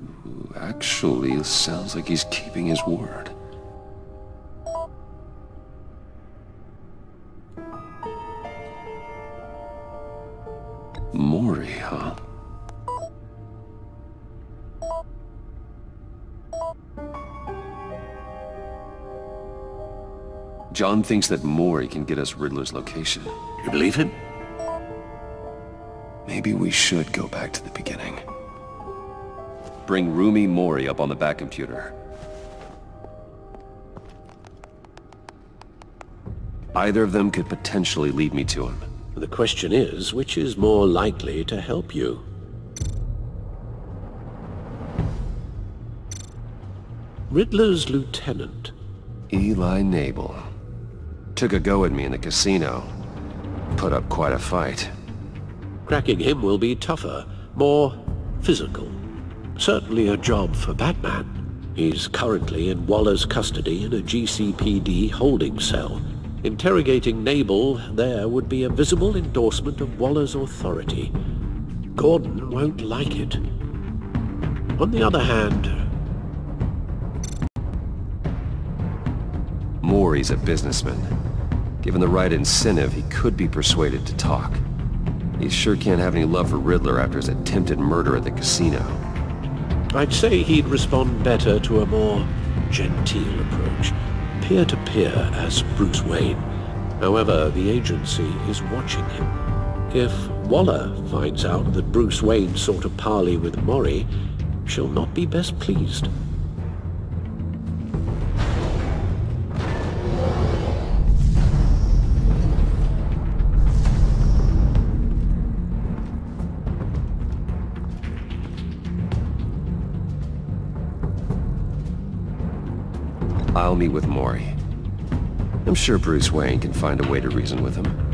actually sounds like he's keeping his word. Mori, huh? John thinks that Mori can get us Riddler's location. You believe him? Maybe we should go back to the beginning. Bring Rumi Mori up on the back computer. Either of them could potentially lead me to him. The question is, which is more likely to help you? Riddler's lieutenant. Eli Nabel. Took a go at me in the casino. Put up quite a fight. Cracking him will be tougher, more physical. Certainly a job for Batman. He's currently in Waller's custody in a GCPD holding cell. Interrogating Nabel there would be a visible endorsement of Waller's authority. Gordon won't like it. On the other hand... Mori's a businessman. Given the right incentive, he could be persuaded to talk. He sure can't have any love for Riddler after his attempted murder at the casino. I'd say he'd respond better to a more genteel approach. Peer-to-peer as Bruce Wayne. However, the agency is watching him. If Waller finds out that Bruce Wayne sought a parley with Mori, she'll not be best pleased. I'll meet with Mori. I'm sure Bruce Wayne can find a way to reason with him.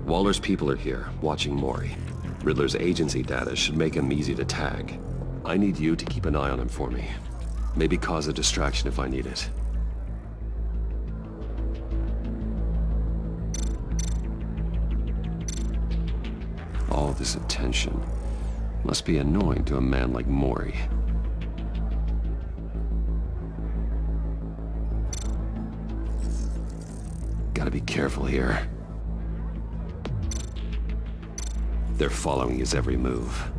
Waller's people are here, watching Mori. Riddler's agency data should make him easy to tag. I need you to keep an eye on him for me. Maybe cause a distraction if I need it. All this attention must be annoying to a man like Mori. Gotta be careful here. They're following his every move.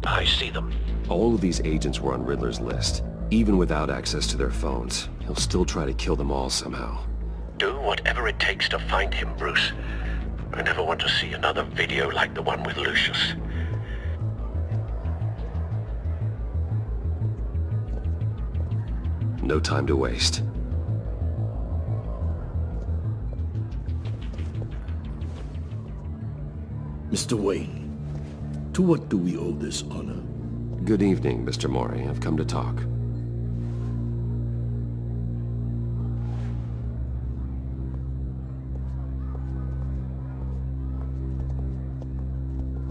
I see them. All of these agents were on Riddler's list. Even without access to their phones, he'll still try to kill them all somehow. Do whatever it takes to find him, Bruce. I never want to see another video like the one with Lucius. No time to waste. Mr. Wayne, to what do we owe this honor? Good evening, Mr. Mori. I've come to talk.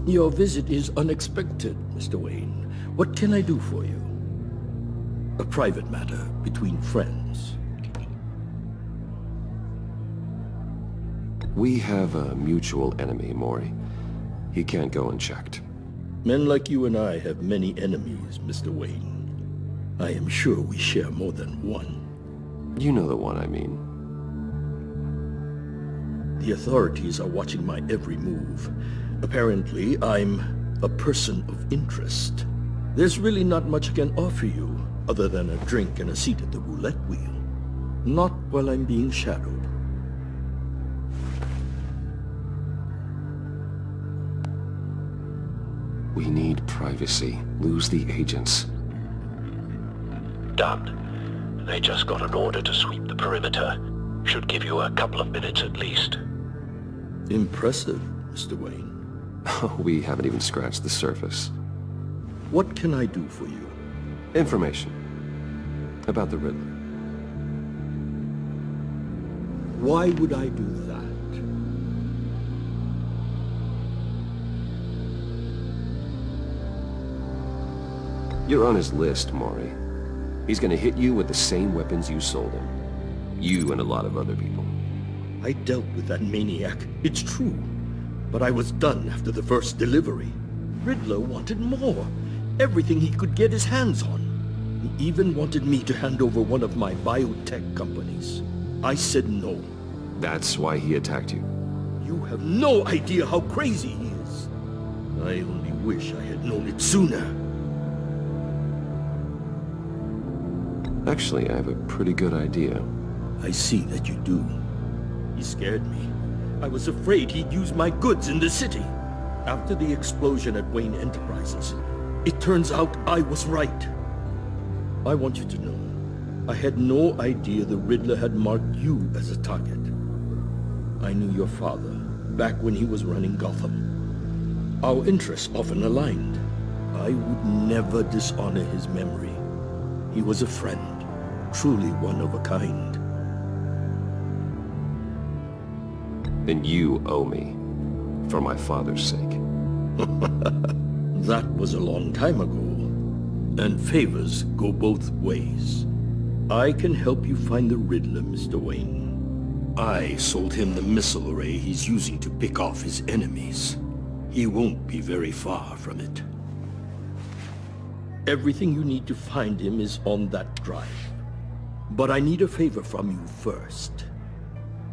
Your visit is unexpected, Mr. Wayne. What can I do for you? A private matter between friends. We have a mutual enemy, Mori. He can't go unchecked. Men like you and I have many enemies, Mr. Wayne. I am sure we share more than one. You know the one I mean. The authorities are watching my every move. Apparently, I'm a person of interest. There's really not much I can offer you, other than a drink and a seat at the roulette wheel. Not while I'm being shadowed. We need privacy. Lose the agents. Done. They just got an order to sweep the perimeter. Should give you a couple of minutes at least. Impressive, Mr. Wayne. We haven't even scratched the surface. What can I do for you? Information. About the Riddler. Why would I do that? You're on his list, Mori. He's gonna hit you with the same weapons you sold him. You and a lot of other people. I dealt with that maniac, it's true. But I was done after the first delivery. Riddler wanted more. Everything he could get his hands on. He even wanted me to hand over one of my biotech companies. I said no. That's why he attacked you. You have no idea how crazy he is. I only wish I had known it sooner. Actually, I have a pretty good idea. I see that you do. He scared me. I was afraid he'd use my goods in the city. After the explosion at Wayne Enterprises, it turns out I was right. I want you to know, I had no idea the Riddler had marked you as a target. I knew your father, back when he was running Gotham. Our interests often aligned. I would never dishonor his memory. He was a friend, truly one of a kind. Then you owe me, for my father's sake. That was a long time ago, and favors go both ways. I can help you find the Riddler, Mr. Wayne. I sold him the missile array he's using to pick off his enemies. He won't be very far from it. Everything you need to find him is on that drive. But I need a favor from you first.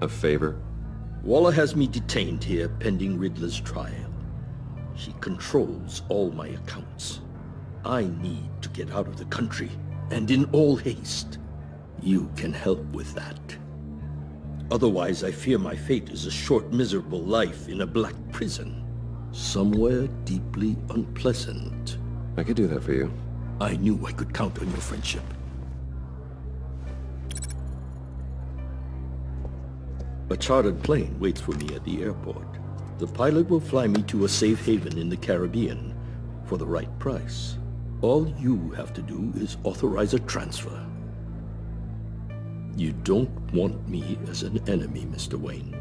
A favor? Waller has me detained here pending Riddler's trial. She controls all my accounts. I need to get out of the country, and in all haste. You can help with that. Otherwise, I fear my fate is a short, miserable life in a black prison. Somewhere deeply unpleasant. I could do that for you. I knew I could count on your friendship. A chartered plane waits for me at the airport. The pilot will fly me to a safe haven in the Caribbean for the right price. All you have to do is authorize a transfer. You don't want me as an enemy, Mr. Wayne.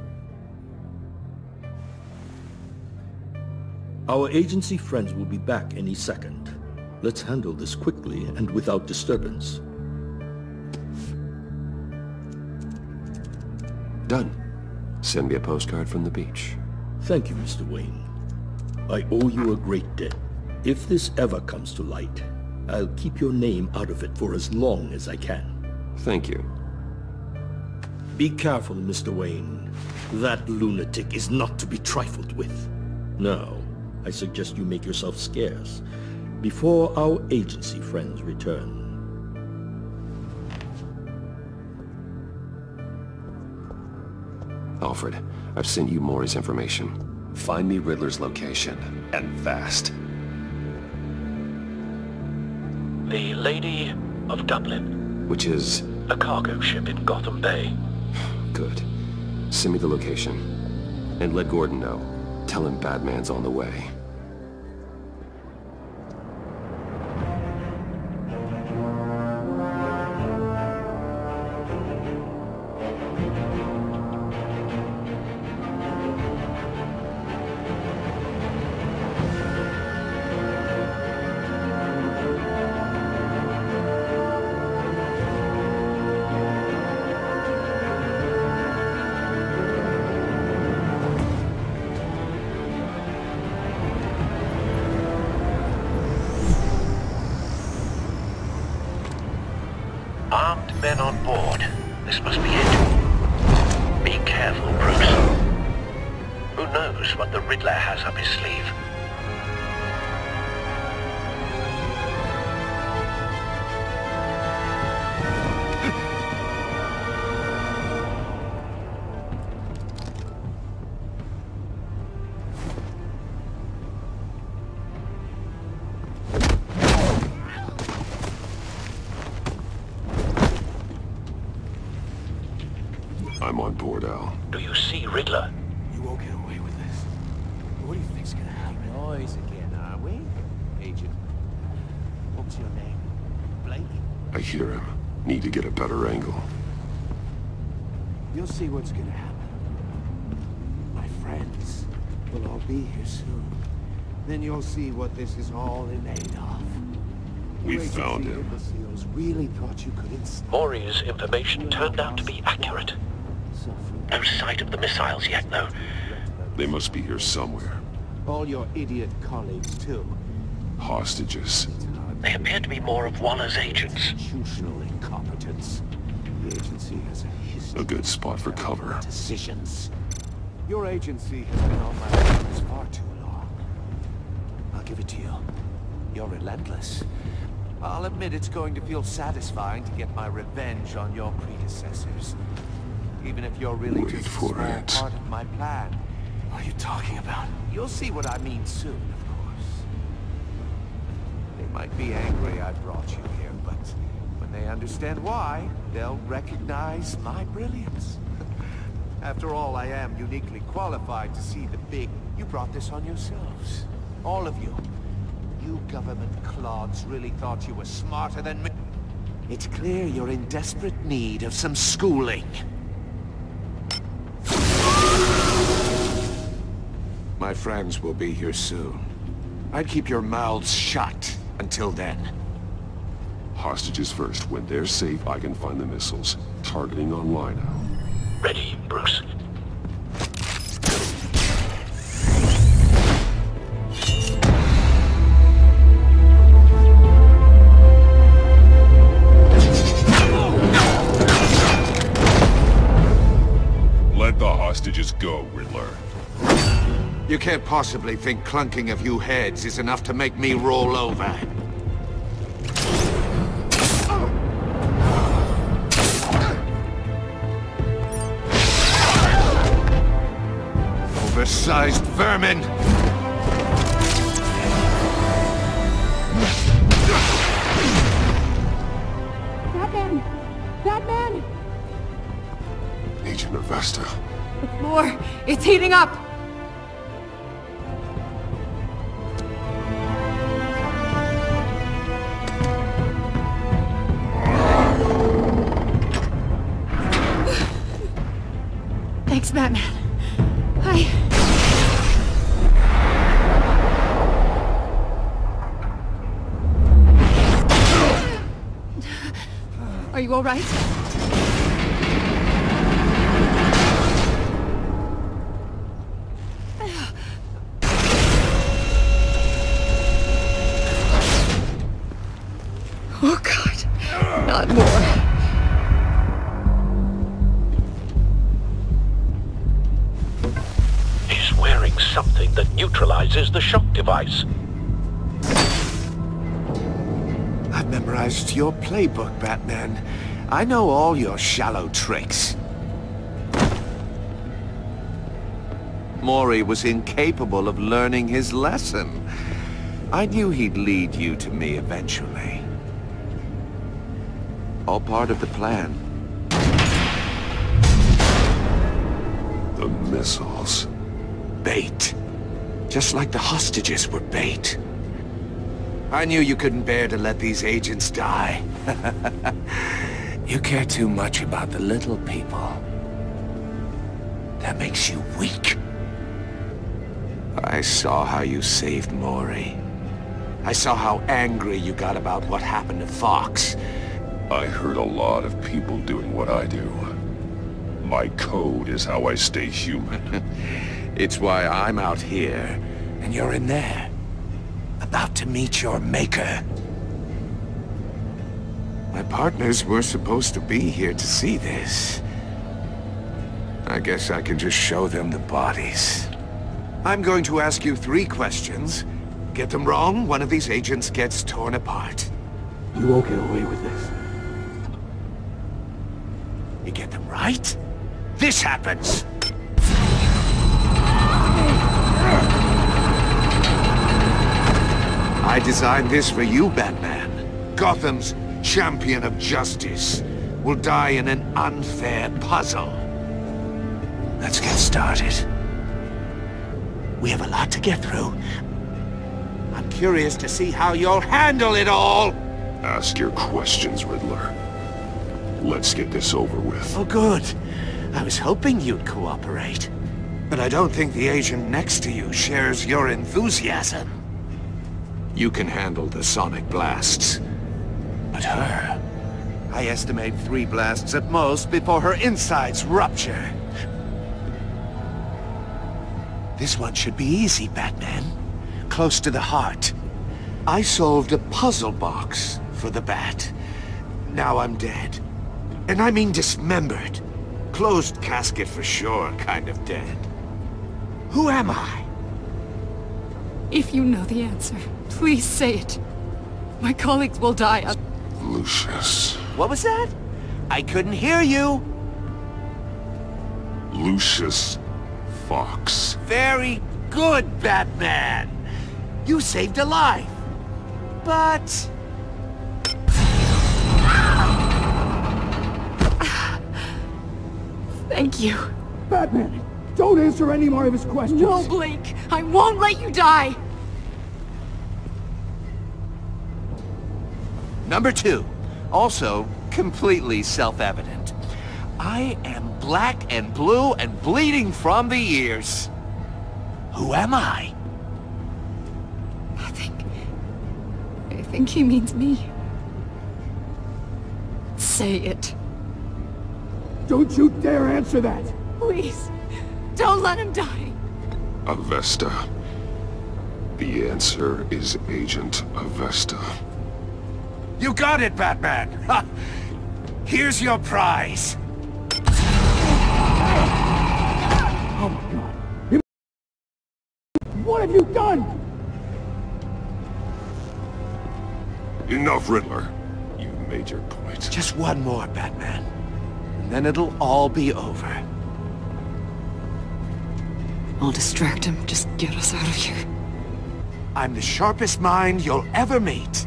Our agency friends will be back any second. Let's handle this quickly and without disturbance. Done. Send me a postcard from the beach. Thank you, Mr. Wayne. I owe you a great debt. If this ever comes to light, I'll keep your name out of it for as long as I can. Thank you. Be careful, Mr. Wayne. That lunatic is not to be trifled with. Now, I suggest you make yourself scarce before our agency friends return. I'll Alfred, I've sent you Maury's information. Find me Riddler's location, and fast. The Lady of Dublin. Which is? A cargo ship in Gotham Bay. Good. Send me the location. And let Gordon know. Tell him Batman's on the way. Armed men on board. This must be it. Be careful, Bruce. Who knows what the Riddler has up his sleeve? I'm on board, Al. Do you see Riddler? You won't get away with this. What do you think's gonna happen? Noise again, are we? Agent. What's your name? Blake? I hear him. Need to get a better angle. You'll see what's gonna happen. My friends will all be here soon. Then you'll see what this is all in aid of. We found him. Imbeciles really thought you could Maury's information turned out to be accurate. No sight of the missiles yet, though. They must be here somewhere. all your idiot colleagues, too. Hostages. They appear to be more of Waller's agents. Institutional incompetence. The agency has a history. A good spot for cover. Decisions. Your agency has been on my hands far too long. I'll give it to you. You're relentless. I'll admit it's going to feel satisfying to get my revenge on your predecessors. Even if you're really just a small part of my plan. What are you talking about? You'll see what I mean soon, of course. They might be angry I brought you here, but when they understand why, they'll recognize my brilliance. After all, I am uniquely qualified to see the big... You brought this on yourselves. All of you. You government clods really thought you were smarter than me. It's clear you're in desperate need of some schooling. My friends will be here soon. I'd keep your mouths shut until then. Hostages first. When they're safe, I can find the missiles. Targeting online now. Ready, Bruce. Let the hostages go, Riddler. You can't possibly think clunking a few heads is enough to make me roll over. Oversized vermin! Batman! Batman! Agent Avesta. The floor, it's heating up! Thanks, Batman. Are you all right? Oh, God. Not more. Something that neutralizes the shock device. I've memorized your playbook, Batman. I know all your shallow tricks. Mori was incapable of learning his lesson. I knew he'd lead you to me eventually. All part of the plan. The missiles. Bait. Just like the hostages were bait. I knew you couldn't bear to let these agents die. You care too much about the little people. That makes you weak. I saw how you saved Mori. I saw how angry you got about what happened to Fox. I heard a lot of people doing what I do. My code is how I stay human. It's why I'm out here, and you're in there. About to meet your maker. My partners were supposed to be here to see this. I guess I can just show them the bodies. I'm going to ask you 3 questions. Get them wrong, one of these agents gets torn apart. You won't get away with this. You get them right, this happens! I designed this for you, Batman. Gotham's champion of justice will die in an unfair puzzle. Let's get started. We have a lot to get through. I'm curious to see how you'll handle it all. Ask your questions, Riddler. Let's get this over with. Oh, good. I was hoping you'd cooperate. But I don't think the agent next to you shares your enthusiasm. You can handle the sonic blasts. But her... I estimate 3 blasts at most before her insides rupture. This one should be easy, Batman. Close to the heart. I solved a puzzle box for the Bat. Now I'm dead. And I mean dismembered. Closed casket for sure, kind of dead. Who am I? If you know the answer, please say it. My colleagues will die. Lucius. What was that? I couldn't hear you. Lucius Fox. Very good, Batman. You saved a life. But... Thank you. Batman, don't answer any more of his questions. No, Blake. I won't let you die. Number 2. Also, completely self-evident. I am black and blue and bleeding from the ears. Who am I? I think he means me. Say it. Don't you dare answer that! Please, don't let him die. Avesta. The answer is Agent Avesta. You got it, Batman! Ha! Here's your prize! Oh my God! What have you done? Enough, Riddler. You've made your point. Just one more, Batman. And then it'll all be over. I'll distract him. Just get us out of here. I'm the sharpest mind you'll ever meet.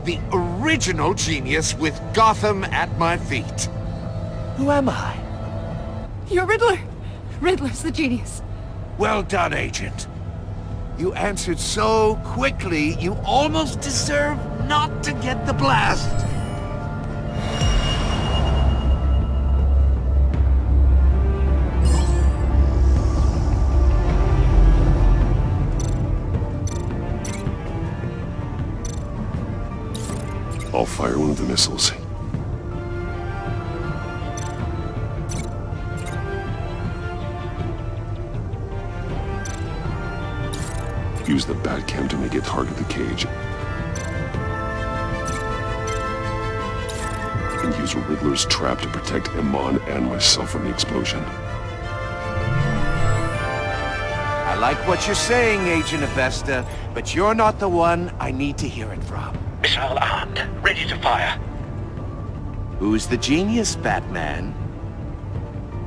The original genius with Gotham at my feet. Who am I? You're Riddler. Riddler's the genius. Well done, Agent. You answered so quickly, you almost deserve not to get the blast. I'll fire one of the missiles. Use the Batcam to make it target the cage. And use Riddler's trap to protect Iman and myself from the explosion. I like what you're saying, Agent Avesta, but you're not the one I need to hear it from. Missile armed, ready to fire. Who's the genius, Batman?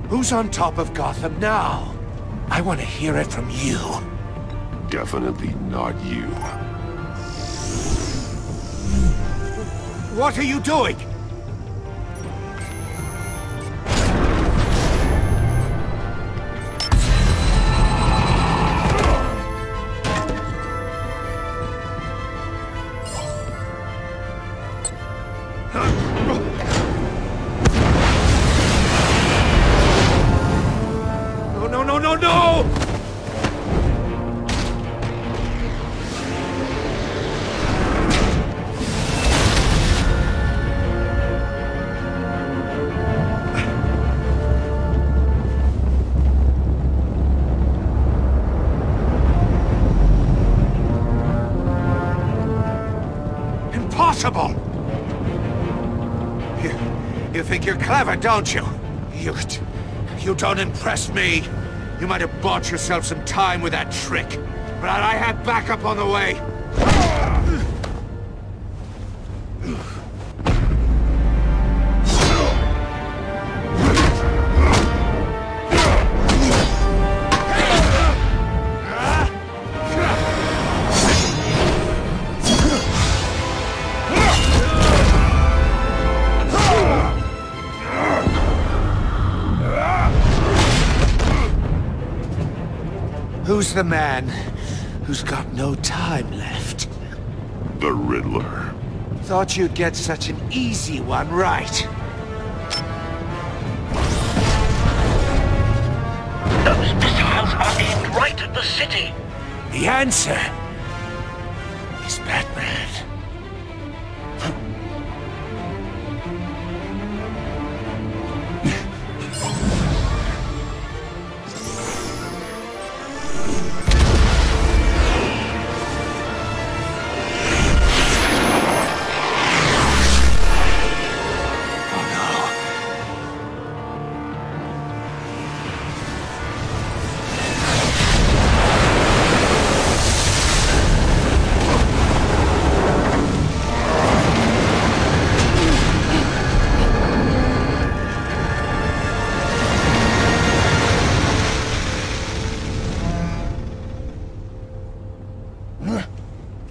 Who's on top of Gotham now? I want to hear it from you. Definitely not you. What are you doing? No! Impossible! You think you're clever, don't you? You don't impress me. You might have bought yourself some time with that trick, but I had backup on the way. Who's the man who's got no time left? The Riddler. Thought you'd get such an easy one right. Those missiles are aimed right at the city. The answer is Batman.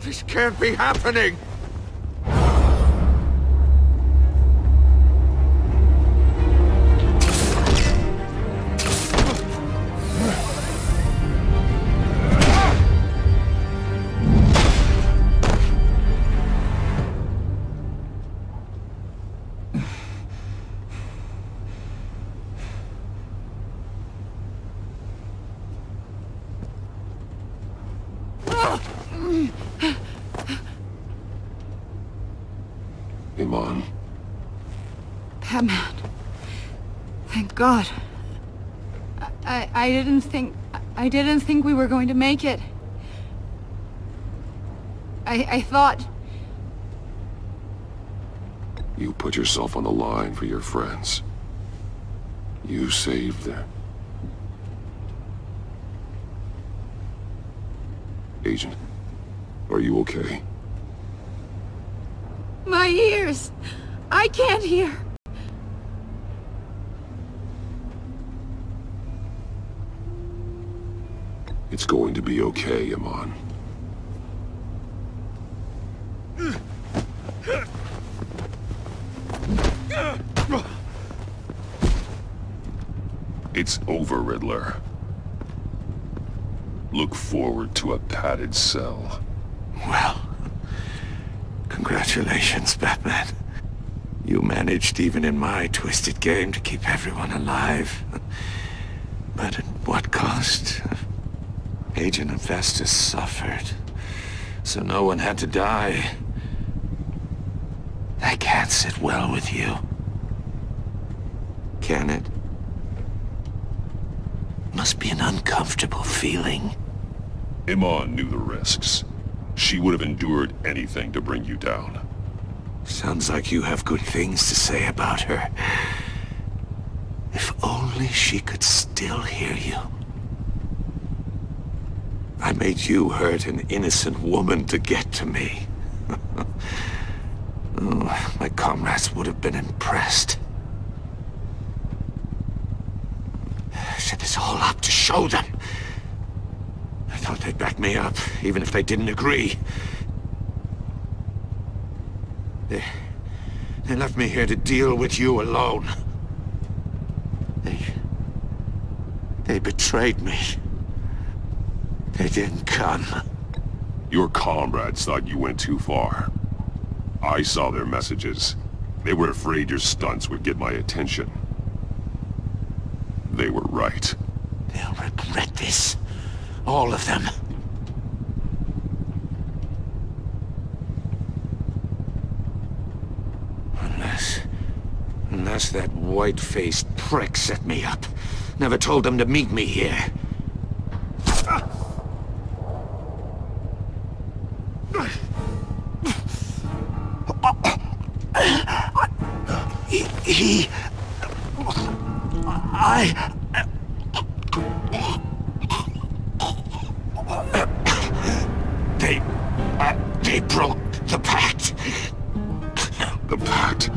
This can't be happening! Iman. Batman. Thank God. I didn't think we were going to make it. I thought... You put yourself on the line for your friends. You saved them. Agent, are you okay? My ears! I can't hear! It's going to be okay, Iman. It's over, Riddler. Look forward to a padded cell. Well, congratulations, Batman. You managed, even in my twisted game, to keep everyone alive. But at what cost? Agent Infestus suffered, so no one had to die. That can't sit well with you. Can it? Must be an uncomfortable feeling. Iman knew the risks. She would have endured anything to bring you down. Sounds like you have good things to say about her. If only she could still hear you. I made you hurt an innocent woman to get to me. Oh, my comrades would have been impressed. set this all up to show them. I thought they'd back me up, even if they didn't agree. They left me here to deal with you alone. They betrayed me. They didn't come. Your comrades thought you went too far. I saw their messages. They were afraid your stunts would get my attention. They were right. They'll regret this. All of them. Unless that white-faced prick set me up. Never told them to meet me here. They broke the pact. The pact?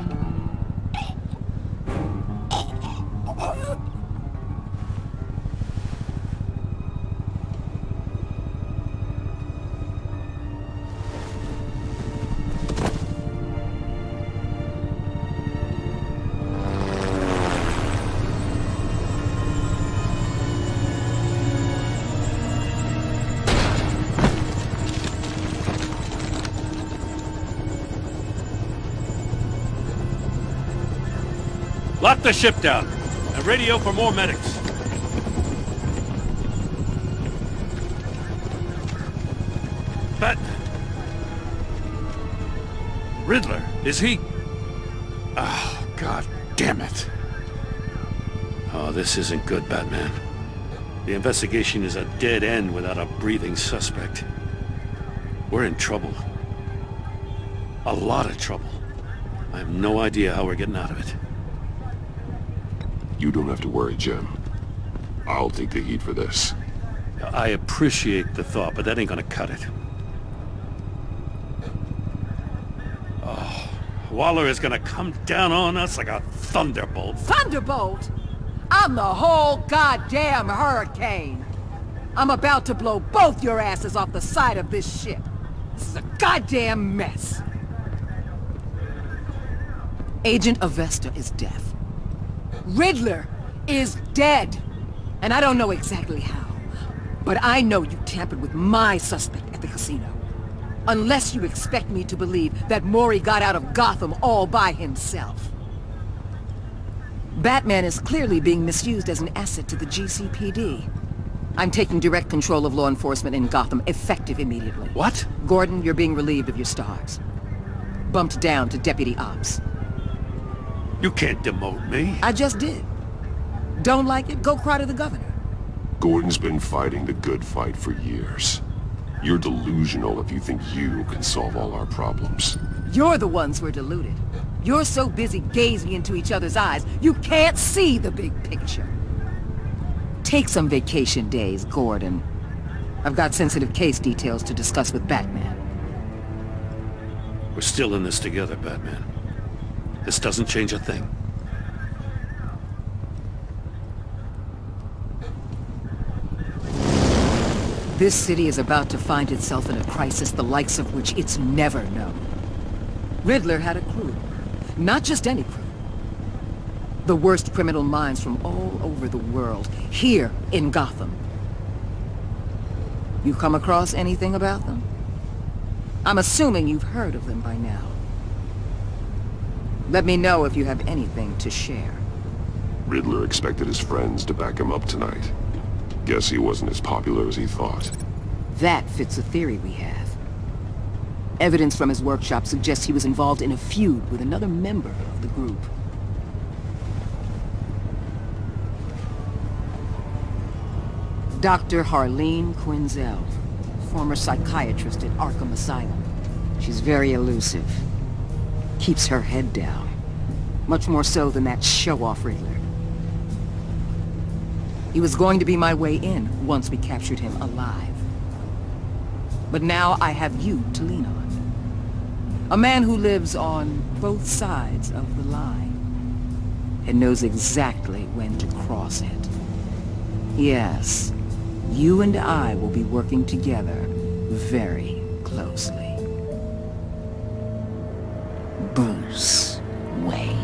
Lock the ship down, and radio for more medics. But... Riddler, is he... Oh, God damn it. Oh, this isn't good, Batman. The investigation is a dead end without a breathing suspect. We're in trouble. A lot of trouble. I have no idea how we're getting out of it. You don't have to worry, Jim. I'll take the heat for this. I appreciate the thought, but that ain't gonna cut it. Oh, Waller is gonna come down on us like a thunderbolt. Thunderbolt? I'm the whole goddamn hurricane. I'm about to blow both your asses off the side of this ship. This is a goddamn mess. Agent Avesta is deaf. Riddler is dead. And I don't know exactly how. But I know you tampered with my suspect at the casino. Unless you expect me to believe that Maury got out of Gotham all by himself. Batman is clearly being misused as an asset to the GCPD. I'm taking direct control of law enforcement in Gotham, effective immediately. What? Gordon, you're being relieved of your stars. Bumped down to Deputy Ops. You can't demote me. I just did. Don't like it? Go cry to the governor. Gordon's been fighting the good fight for years. You're delusional if you think you can solve all our problems. You're the ones who are deluded. You're so busy gazing into each other's eyes, you can't see the big picture. Take some vacation days, Gordon. I've got sensitive case details to discuss with Batman. We're still in this together, Batman. This doesn't change a thing. This city is about to find itself in a crisis the likes of which it's never known. Riddler had a crew. Not just any crew. The worst criminal minds from all over the world, here in Gotham. You come across anything about them? I'm assuming you've heard of them by now. Let me know if you have anything to share. Riddler expected his friends to back him up tonight. Guess he wasn't as popular as he thought. That fits a theory we have. Evidence from his workshop suggests he was involved in a feud with another member of the group. Dr. Harleen Quinzel, former psychiatrist at Arkham Asylum. She's very elusive. Keeps her head down. Much more so than that show-off Riddler. He was going to be my way in once we captured him alive. But now I have you to lean on. A man who lives on both sides of the line and knows exactly when to cross it. Yes. You and I will be working together very closely. Bruce Wayne.